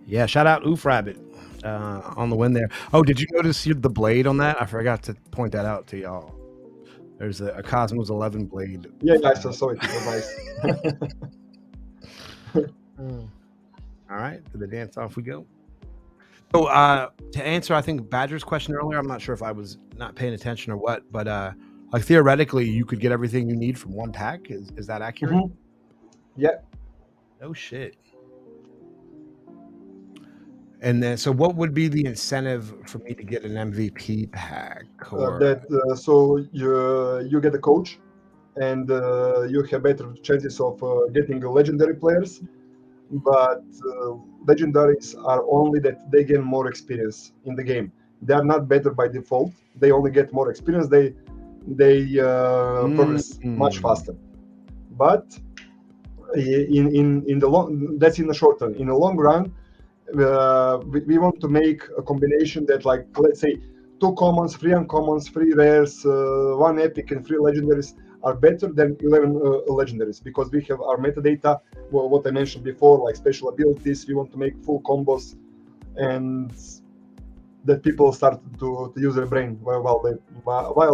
Yeah, shout out Oof Rabbit on the win there. Oh, did you notice the blade on that? I forgot to point that out to y'all. There's a CosmosEleven blade. Yeah, I saw it. It was nice. All right, to the dance off we go. So to answer, I think Badger's question earlier, I'm not sure if I was not paying attention or what, but like theoretically, you could get everything you need from one pack. Is that accurate? Mm-hmm. Yeah. No shit. And then, so what would be the incentive for me to get an MVP pack? So you get a coach, and you have better chances of getting legendary players. But legendaries are only that they gain more experience in the game. They are not better by default. They only get more experience. They progress much faster. But in the long, that's in the short term. In the long run, we want to make a combination that, like, let's say 2 commons, 3 uncommons, 3 rares, 1 epic, and 3 legendaries are better than 11 legendaries, because we have our metadata, what I mentioned before, like special abilities. We want to make full combos, and that people start to use their brain while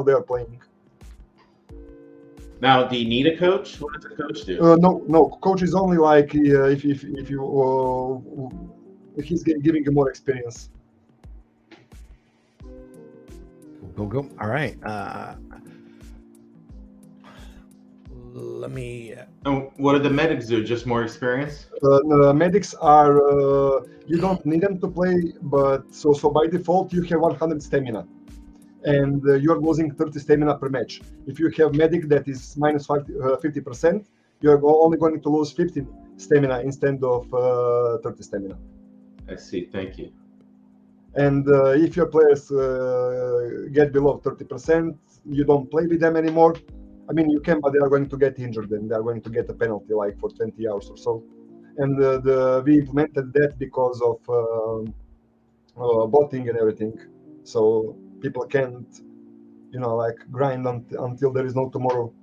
they are playing. Now, do you need a coach? What does a coach do? No. Coach is only like if he's giving you more experience. Go. All right. Let me. What do the medics do? Just more experience? Medics are you don't need them to play, but so by default you have 100 stamina, and you're losing 30 stamina per match. If you have medic that is minus 50%, you're only going to lose 15 stamina instead of 30 stamina. I see. Thank you. And if your players get below 30%, you don't play with them anymore. I mean, you can, but they are going to get injured and they are going to get a penalty like for 20 hours or so. And we implemented that because of botting and everything. So people can't, like grind until there is no tomorrow.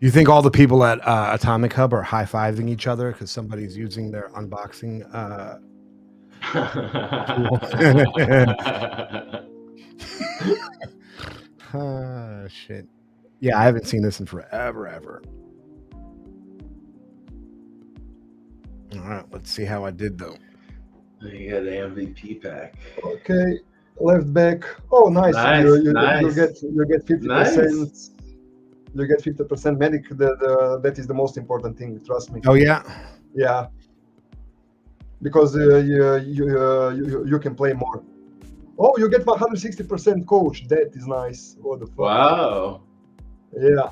You think all the people at Atomic Hub are high-fiving each other because somebody's using their unboxing tool? Shit. Yeah, I haven't seen this in forever, ever. All right, let's see how I did though. You got the MVP pack. Okay, left back. Oh, nice. Nice, You nice. get 50%. Nice. You get 50% medic. That is the most important thing. Trust me. Oh yeah. Yeah. Because you can play more. Oh, you get 160% coach. That is nice. What the fuck? Wow. Yeah.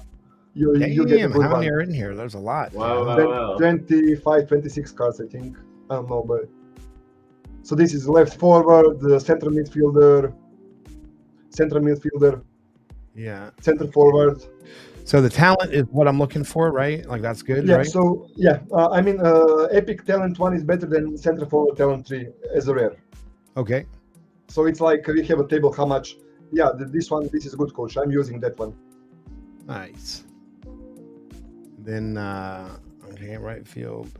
You get a Damn, good how one. many are in here? There's a lot. Wow, man. wow, wow. 25, 26 cards, I think. I don't know, but so this is left forward, the central midfielder, Yeah. center forward. So the talent is what I'm looking for, right? Like that's good, Yeah. right? So yeah, I mean, epic talent 1 is better than center forward talent 3 as a rare. Okay. So it's like we have a table how much. Yeah, this is a good coach. I'm using that one. Nice. Then okay, right field.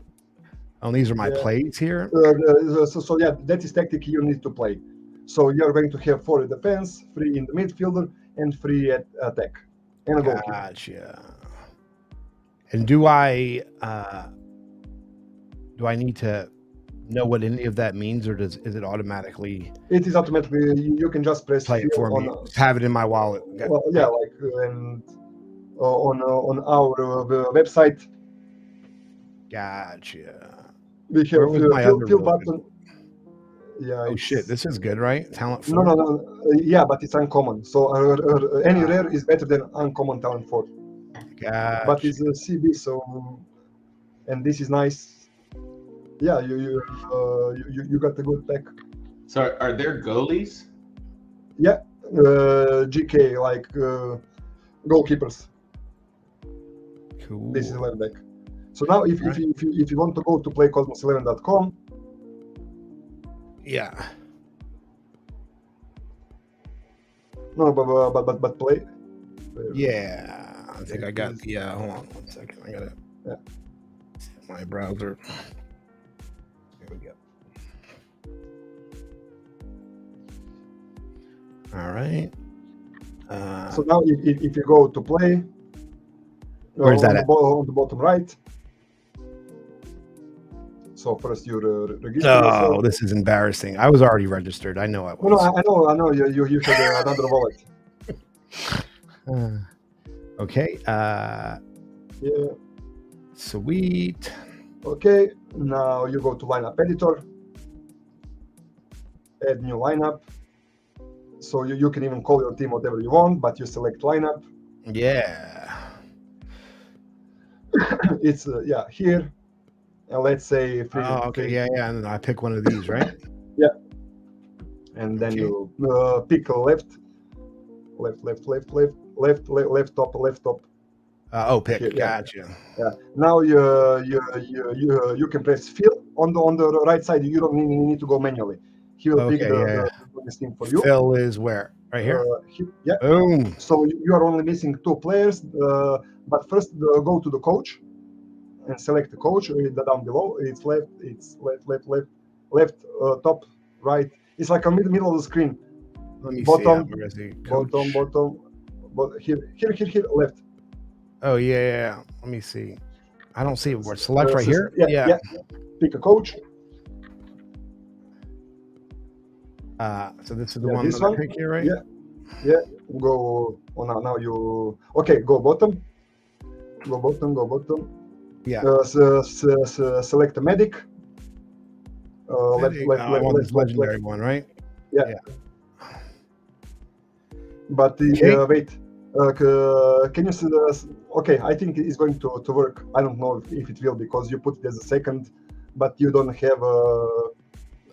Oh, these are my plays here. So yeah, that is tactic you need to play. So you are going to have 4 in defense, 3 in the midfielder, and 3 at attack, and a goalkeeper. Gotcha. And do I need to know what any of that means, or is it automatically? It is automatically. You can just press play it for me. Just have it in my wallet. Well, yeah, like and on our website. Gotcha. We have fill button. Yeah. Oh shit! This is good, right? Talent 4. No. Yeah, but it's uncommon. So any rare is better than uncommon talent 4. Gotcha. But it's CB, so and this is nice. Yeah, you got a good pack. So are there goalies? Yeah, GK like goalkeepers. Cool. This is left back. So now, if you want to go to play CosmosEleven.com. Yeah. No, but play. Yeah, I think I got. Yeah, hold on 1 second. I got it. Yeah. My browser. Here we go. All right. So now, if you go to play, where's that at? On the bottom right. So first you register yourself. Oh, this is embarrassing. I was already registered. I know I was. No, I know. You had another wallet. Okay. Yeah. Sweet. Okay. Now you go to lineup editor. Add new lineup. So you can even call your team whatever you want, but you select lineup. Yeah. It's here. And let's say free. Oh, okay. Yeah. And then I pick one of these, right? Yeah. And then you pick left, top. Pick. Here, Gotcha. Yeah. Now you can press fill on the right side. You don't need to go manually. He will pick the thing for you. Fill is where? Right here? Yeah. Boom. So you are only missing 2 players. But first go to the coach and select the coach. Read that down below. It's left, top, right. It's like a middle of the screen. Let me bottom, see. Bottom. Here, left. Oh yeah. Let me see. I don't see it. Where select right here. Yeah. Pick a coach. So this is the one that I pick here, right? Yeah. Go. Oh, now you. Okay. Go bottom. Yeah. Select a medic. Left. Legendary one, right? Yeah. But wait. Can you see the? Okay, I think it's going to work. I don't know if it will because you put it as a second, but you don't have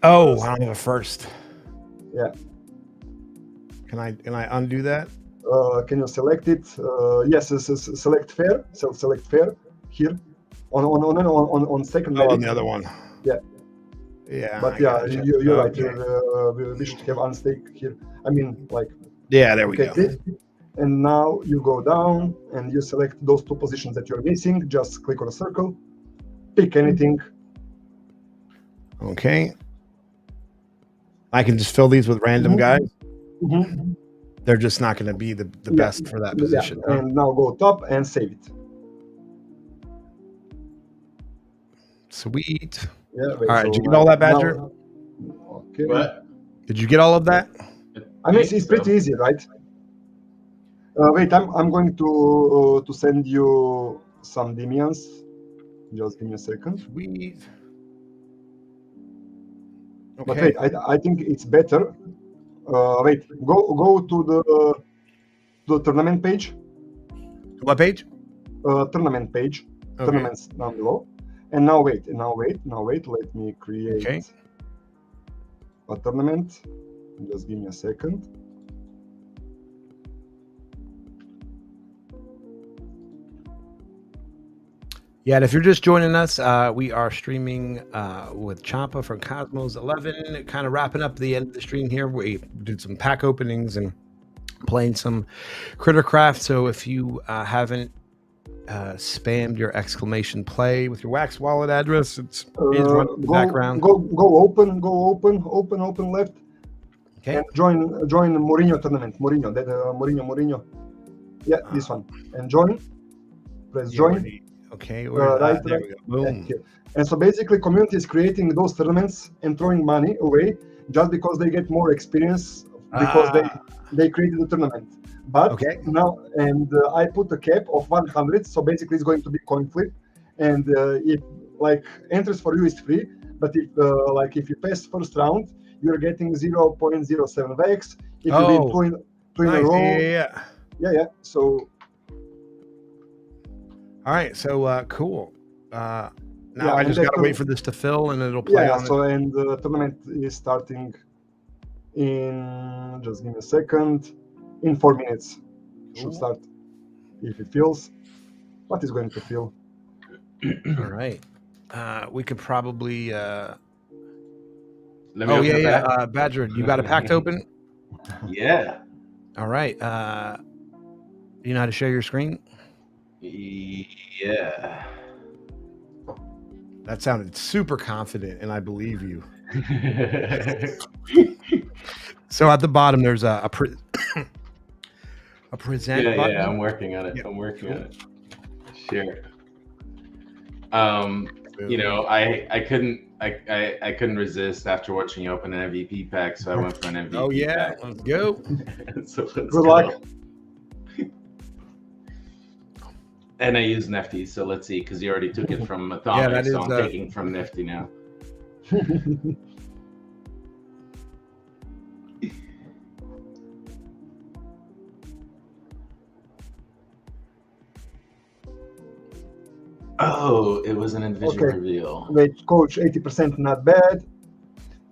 Oh, I don't have a first. Yeah. Can I undo that? Can you select it? Yes, select fair. Select fair here on second Oh, on medic. the other one. Yeah. Yeah. But I yeah, gotcha. you're right. Okay. We should have unstake here. I mean, like, Yeah, there we okay, go. and now you go down and you select those two positions that you're missing. Just click on a circle, pick anything. Okay. I can just fill these with random guys. Mm-hmm. They're just not going to be the best for that position. Yeah. Huh? And now go top and save it. Sweet. Yeah. All right. Did you get all that, Badger? Okay. What? Did you get all of that? I mean, it's pretty easy, right? Wait, I'm going to send you some demians. Just give me a second. Sweet. Okay. But wait, I think it's better. Wait, go to the tournament page. What page? Tournament page. Okay. Tournaments down below. And now wait. Let me create a tournament. Just give me a second. Yeah, and if you're just joining us, we are streaming with Chonpa from CosmosEleven, kind of wrapping up the end of the stream here. We did some pack openings and playing some Crittercraft. So if you haven't spammed your exclamation play with your Wax wallet address, it's running in the background. Go open left. Okay. And join Mourinho tournament. Mourinho. Yeah, this one. And join. Press join. Okay, right, there we go. Boom. And so basically, community is creating those tournaments and throwing money away just because they get more experience because they created the tournament. But now, and I put a cap of 100, so basically it's going to be coin flip, and if like entries for you is free, but if you pass first round, you're getting 0.07x. If you win two in a row, yeah. So. All right, so cool. Now I just gotta wait for this to fill, and it'll play on. So and the tournament is starting in. Just give me a second. In 4 minutes, should start. If it fills, what is going to fill? All right. We could probably. Badger, you got a pack open? Yeah. All right. You know how to share your screen? Yeah. That sounded super confident, and I believe you. So at the bottom, there's a present button. Yeah, I'm working on it. Yeah. I'm working on it. Sure. You know, I couldn't resist after watching you open an MVP pack, so I went for an MVP. Oh yeah, pack. let's go. So let's Good luck. And I use Nifty, so let's see, because you already took it from Atomic, so I'm taking from Nifty now. Oh, it was an individual reveal. Wait, coach, 80% not bad.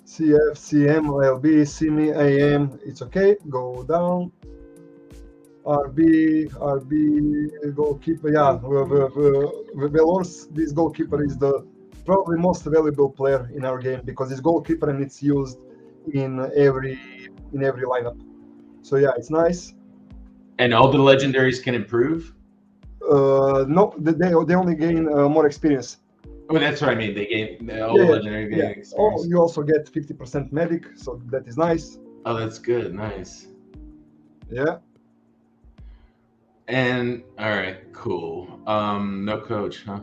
CF, CM, LB, CME, AM, it's okay. Go down. RB, goalkeeper. Yeah, Velors, this goalkeeper is the probably most valuable player in our game because it's goalkeeper and it's used in every lineup. So yeah, it's nice. And all the legendaries can improve? No, they only gain more experience. Oh, that's what I mean. They gain all the legendary gain experience. Oh, you also get 50% medic, so that is nice. Oh, that's good. Nice. Yeah. And all right, cool. No coach, huh?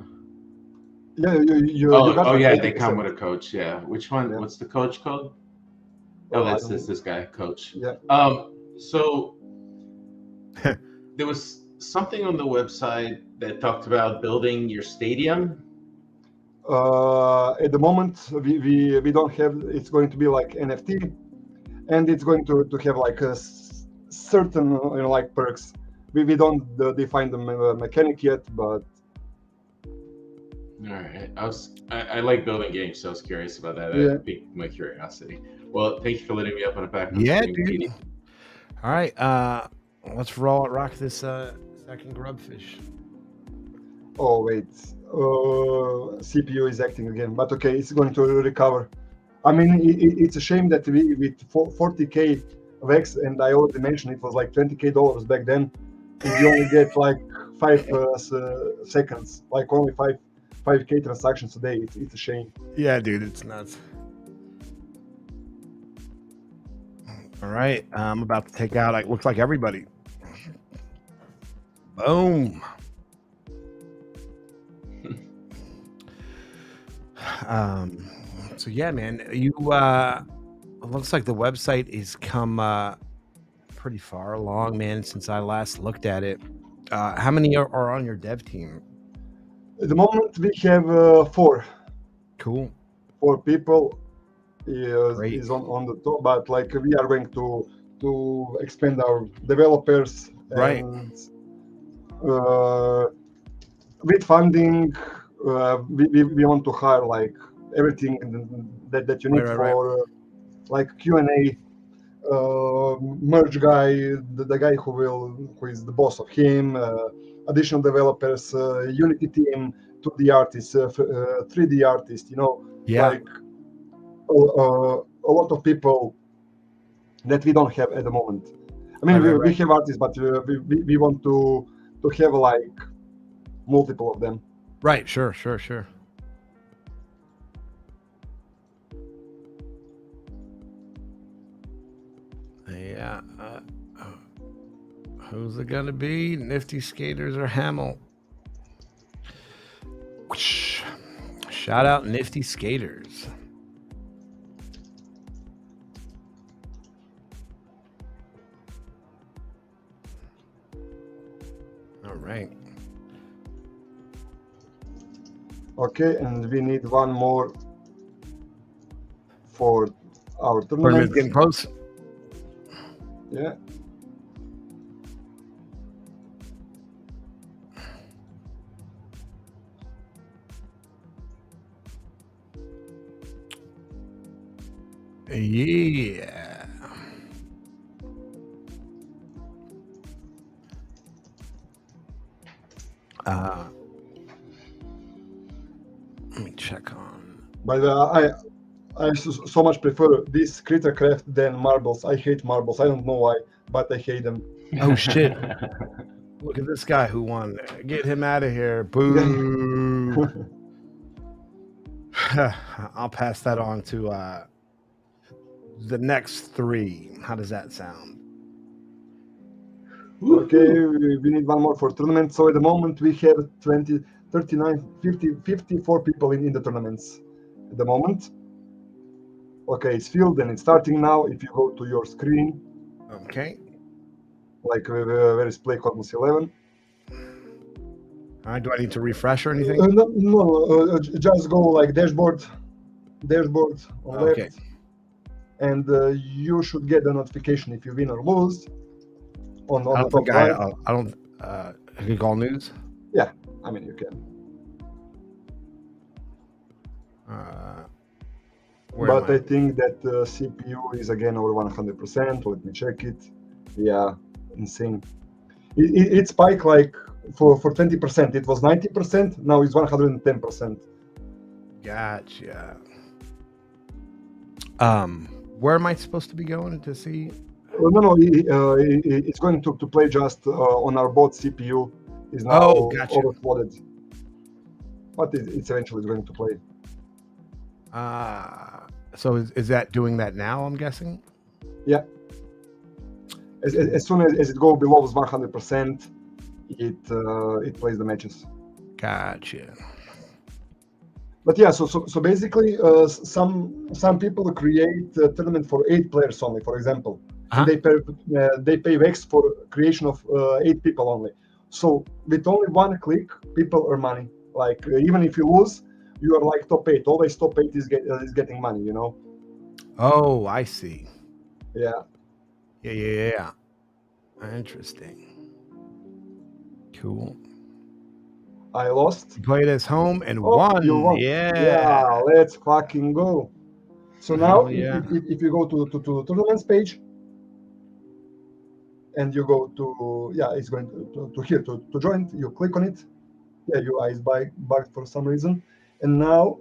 Yeah, they come with a coach. Yeah. Which one? Yeah. What's the coach called? Oh, that's this guy, coach. Yeah. So there was something on the website that talked about building your stadium. At the moment, we don't have. It's going to be like NFT, and it's going to have like a certain like perks. We don't define the mechanic yet, but All right. I like building games, so I was curious about that. Yeah. That piqued my curiosity. Well, thank you for letting me up on a back on Yeah, stream, dude. Petey. All right, let's rock this second grubfish. Oh wait, CPU is acting again, but okay, it's going to recover. I mean, it's a shame that we with 40k of X, and I already mentioned it was like $20k back then, and you only get like 5 seconds, like only 5k transactions a day. It's a shame. Yeah, dude, it's nuts. All right, I'm about to take out. It looks like everybody. Boom. So yeah, man, you it looks like the website is come pretty far along, man, since I last looked at it. How many are on your dev team? At the moment, we have Cool. four people Great. is on the top, but like we are going to expand our developers Right. and with funding, we want to hire like everything that you need Right. for like Q&A, merge guy, the guy who is the boss of him, additional developers, Unity team, 2D artists, 3D artists, Yeah. like a lot of people that we don't have at the moment. I mean, we have artists, but we want to have like multiple of them. Right. Sure. Yeah. Who's it gonna be? Nifty Skaters or Hamel? Shout out Nifty Skaters. All right. Okay, and we need one more for our tournament. Tournament's getting close. Yeah. Yeah. Let me check on. By the way, I so much prefer this Crittercraft than marbles. I hate marbles. I don't know why, but I hate them. Oh shit! Look at this guy who won. Get him out of here! Boo! I'll pass that on to the next three. How does that sound? Okay, we need one more for tournament. So at the moment we have 20, 39, 50, 54 people in the tournaments at the moment. Okay, it's filled and it's starting now. If you go to your screen, okay, like where is play CosmosEleven. All right, do I need to refresh or anything? No, just go like dashboard on left, and you should get a notification if you win or lose. On the top right. I don't. I can call news. Yeah, I mean you can. But I think that CPU is again over 100%. Let me check it. Yeah, insane. It spiked like for 20%. It was 90%. Now it's 110%. Gotcha. Where am I supposed to be going to see? No, it's going to play just on our bot. CPU is now overflooded, but it's eventually going to play. So is that doing that now? I'm guessing. Yeah. As soon as it goes below 100%, it plays the matches. Gotcha. But yeah, so basically, some people create a tournament for 8 players only, for example. And they pay Vex for creation of 8 people only. So with only one click, people earn money. Like even if you lose, you are like top 8. Always top 8 is getting money, you know. Oh, I see. Yeah. Yeah. Interesting. Cool. I lost. You played us home and Oh, won. you won. Yeah. Let's fucking go. So now, Hell yeah. if you go to the tournaments page, and you go to, it's going to here, to join, you click on it. Yeah, your eyes bugged for some reason. And now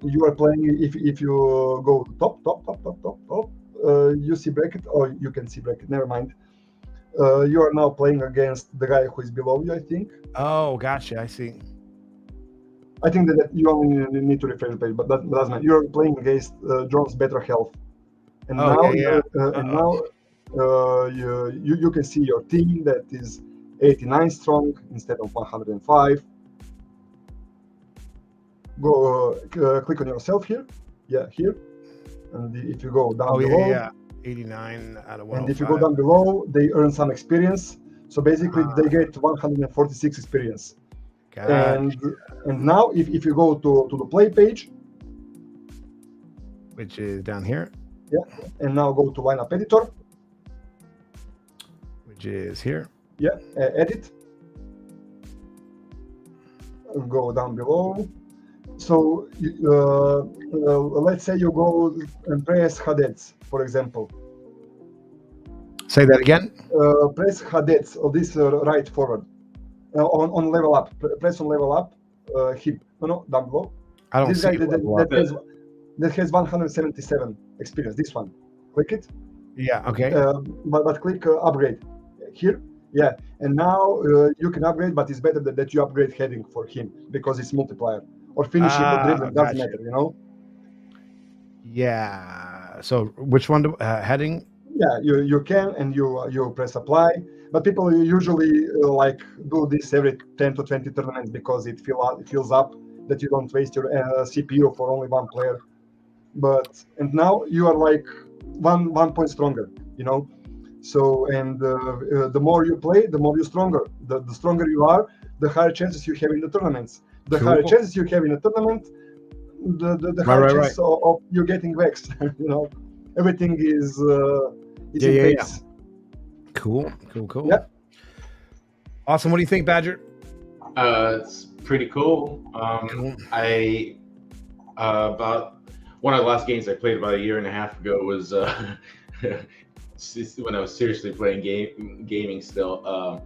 you are playing, if you go top, you see bracket, or you can see bracket, never mind. You are now playing against the guy who is below you, I think. Oh, gotcha. I see. I think that you only need to refresh the page, but that doesn't matter. You're playing against John's better health. And Oh, now, yeah. you can see your team that is 89 strong instead of 105. Go click on yourself here. Yeah, here. And if you go down below, yeah. 89 out of 105. and if you go down below, they earn some experience. So basically, they get 146 experience. Gotcha. And now, if you go to the play page, which is down here. Yeah, and now go to lineup editor, which is here. Yeah, edit. Go down below. So let's say you go and press Hadets, for example. Say that again. Press Hadets, or this right forward. On level up. Press on level up. Him. No, down below. I don't this see guy that has 177 experience. This one. Click it. Yeah. Okay. But click upgrade here. Yeah, and now you can upgrade, but it's better that you upgrade heading for him because it's multiplier, or finishing or dribbling, doesn't matter, you know. Yeah. So which one? Heading? Yeah, you can, and you press apply. But people usually like do this every 10 to 20 tournaments because it fills up, that you don't waste your CPU for only one player. And now you are like one point stronger, you know. So, and the more you play, the more you're stronger. The stronger you are, the higher chances you have in the tournaments. The higher chances you have in a tournament, the higher chances of you getting vexed. You know, everything is in place. Cool. Yeah. Awesome. What do you think, Badger? It's pretty cool. I about one of the last games I played about a year and a half ago was when I was seriously playing gaming still,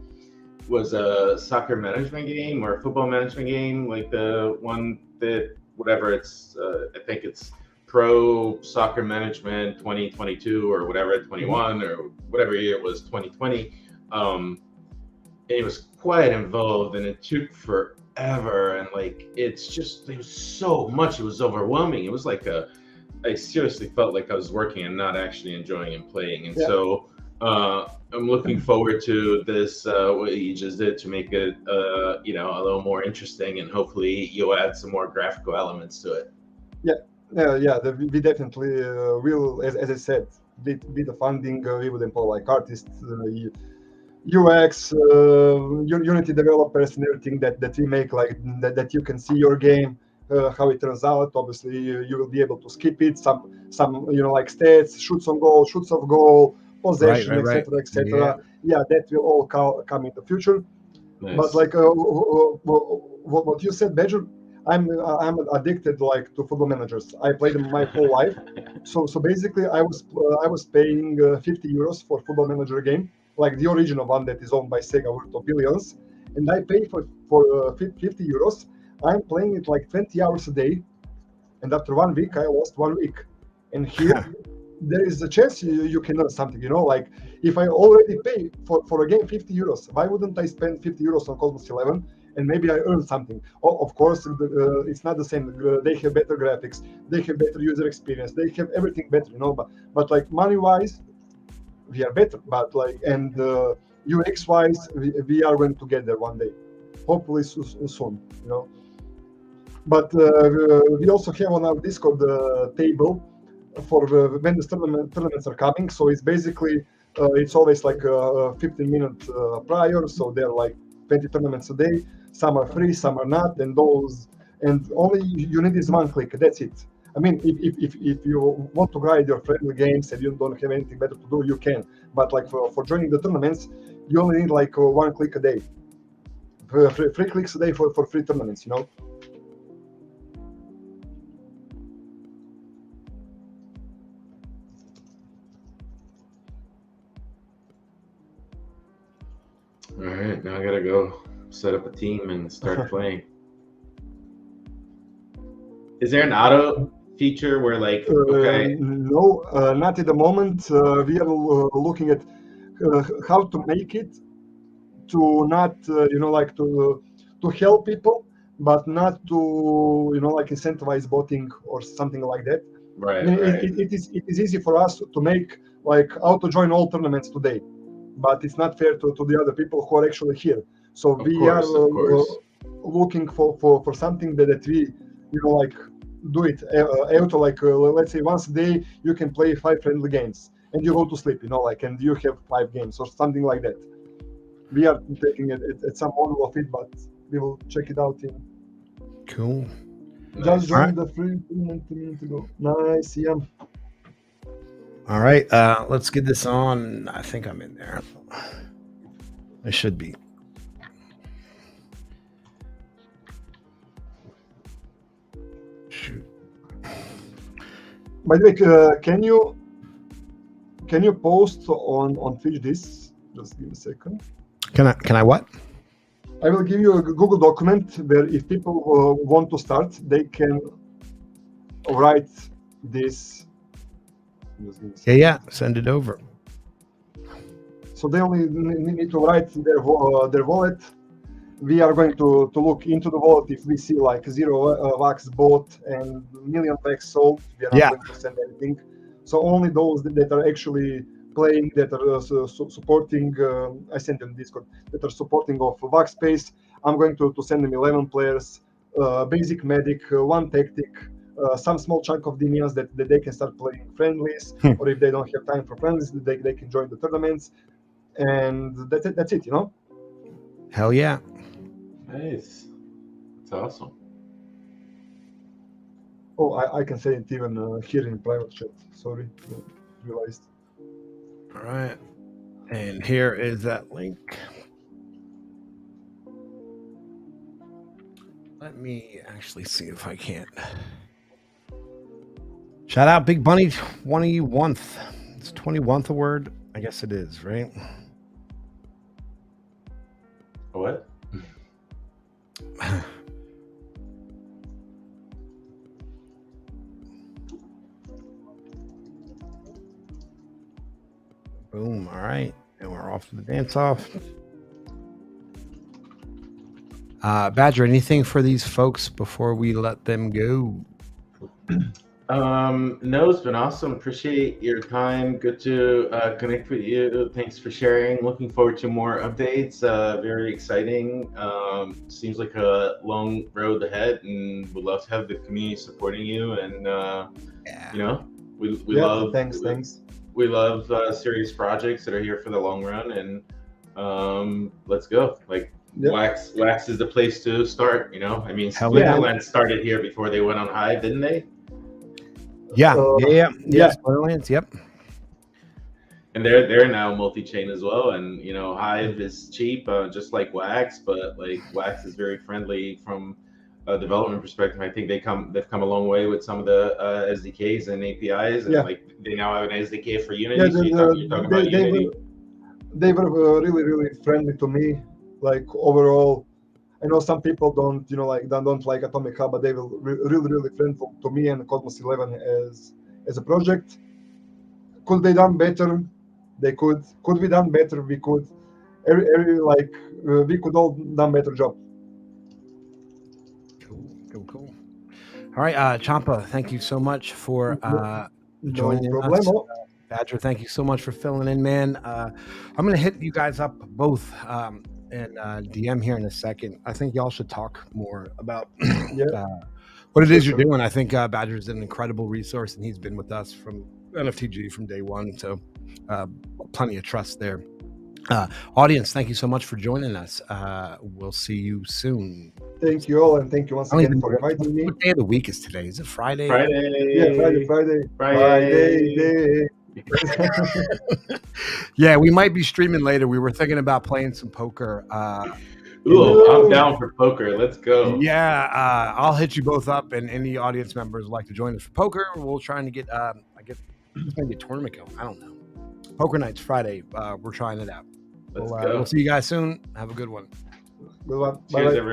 was a soccer management game or a football management game, like the one that whatever it's I think it's Pro Soccer Management 2022 or whatever, 21 or whatever year it was, 2020. And it was quite involved and it took forever, and like it was so much, it was overwhelming. It was like I seriously felt like I was working and not actually enjoying and playing. And so I'm looking forward to this, what you just did, to make it, a little more interesting, and hopefully you'll add some more graphical elements to it. We definitely will, as I said, be the funding, we would employ like artists, UX, Unity developers, and everything that we make, like that you can see your game. How it turns out. Obviously, you will be able to skip it. Some like stats, shoots on goal, shoots off goal, possession, etc. Yeah, that will all come in the future. Nice. But like what you said, Badger, I'm addicted like to football managers. I played them my whole life. So basically, I was paying 50 euros for football manager game, like the original one that is owned by Sega worth billions, and I pay for 50 euros. I'm playing it like 20 hours a day, and after 1 week, I lost 1 week. And here, there is a chance you can learn something, you know, like if I already pay for a game 50 euros, why wouldn't I spend 50 euros on CosmosEleven and maybe I earn something? Of course, it's not the same. They have better graphics, they have better user experience, they have everything better, you know, but like money-wise, we are better, but like, and UX-wise, we are going to get there one day, hopefully soon, you know. But we also have on our Discord table for when the tournaments are coming. So it's basically, it's always like 15 minutes prior. So they're like 20 tournaments a day. Some are free, some are not. And only you need is one click. That's it. I mean, if you want to grind your friendly games and you don't have anything better to do, you can. But like for joining the tournaments, you only need like 1 click a day. free clicks a day for free tournaments, you know. All right, now I gotta go set up a team and start playing. Is there an auto feature where like No, not at the moment. We are looking at how to make it to not like to help people, but not to like incentivize voting or something like that. right, I mean, right. it is easy for us to make like auto join all tournaments today, but it's not fair to the other people who are actually here. So Of we course, are of course. looking for something that we like do it auto, like let's say once a day you can play 5 friendly games and you go to sleep, like, and you have 5 games or something like that. We are taking it at some model of it, but we will check it out in. Cool. Just joined All the free tournament a minute ago. Nice, yeah. All right, let's get this on. I think I'm in there. I should be. Shoot. By the way, can you post on Twitch this? Just give me a second. Can I what? I will give you a Google document where if people want to start, they can write this. Just give me a second. Yeah. Send it over. So they only need to write their wallet. We are going to look into the wallet. If we see like 0 wax bought and million wax sold, we are not going to send anything. So only those that are actually playing, that are supporting, I sent them Discord, that are supporting of wax space. I'm going to send them 11 players, basic medic, 1 tactic, some small chunk of Demians that they can start playing friendlies, or if they don't have time for friendlies, they can join the tournaments. And that's it, Hell yeah. Nice. That's awesome. Oh, I can say it even here in private chat. Sorry, realized. All right. And here is that link. Let me actually see if I can't. Shout out Big Bunny 21th. It's 21th a word? I guess it is, right? What? Boom. All right. And we're off to the dance off. Badger, anything for these folks before we let them go? No, it's been awesome. Appreciate your time. Good to connect with you. Thanks for sharing. Looking forward to more updates. Very exciting. Seems like a long road ahead, and would love to have the community supporting you. And we love Thanks. We love serious projects that are here for the long run, and let's go. Like Wax is the place to start. I mean, Splinterlands started here before they went on Hive, didn't they? Yeah. Splinterlands, yep. And they're now multi-chain as well, and Hive is cheap, just like Wax, but like Wax is very friendly from a development perspective. I think they've come a long way with some of the SDKs and APIs, and like they now have an SDK for Unity. So you're talking about Unity. They were really, really friendly to me. Like overall, I know some people don't like Atomic Hub, but they were really, really friendly to me and CosmosEleven as a project. Could they done better? They could. Could we done better? We could. We could all done better job. Cool. All right, Chonpa, thank you so much for joining us. Badger, thank you so much for filling in, man. I'm going to hit you guys up both and DM here in a second. I think y'all should talk more about what it is you're doing. I think Badger's an incredible resource, and he's been with us from NFTG from day one, so plenty of trust there. Audience, thank you so much for joining us. We'll see you soon. Thank you all, and thank you once again for inviting me. What day of the week is today? Is it Friday? Friday day. Yeah, we might be streaming later. We were thinking about playing some poker Ooh, I'm down for poker. Let's go. Yeah, I'll hit you both up, and any audience members would like to join us for poker. We'll try to get I guess maybe a tournament going. I don't know. Poker nights Friday. We're trying it out. Let's We'll go. see you guys soon. Have a good one. Good one. Cheers, Bye-bye. everyone.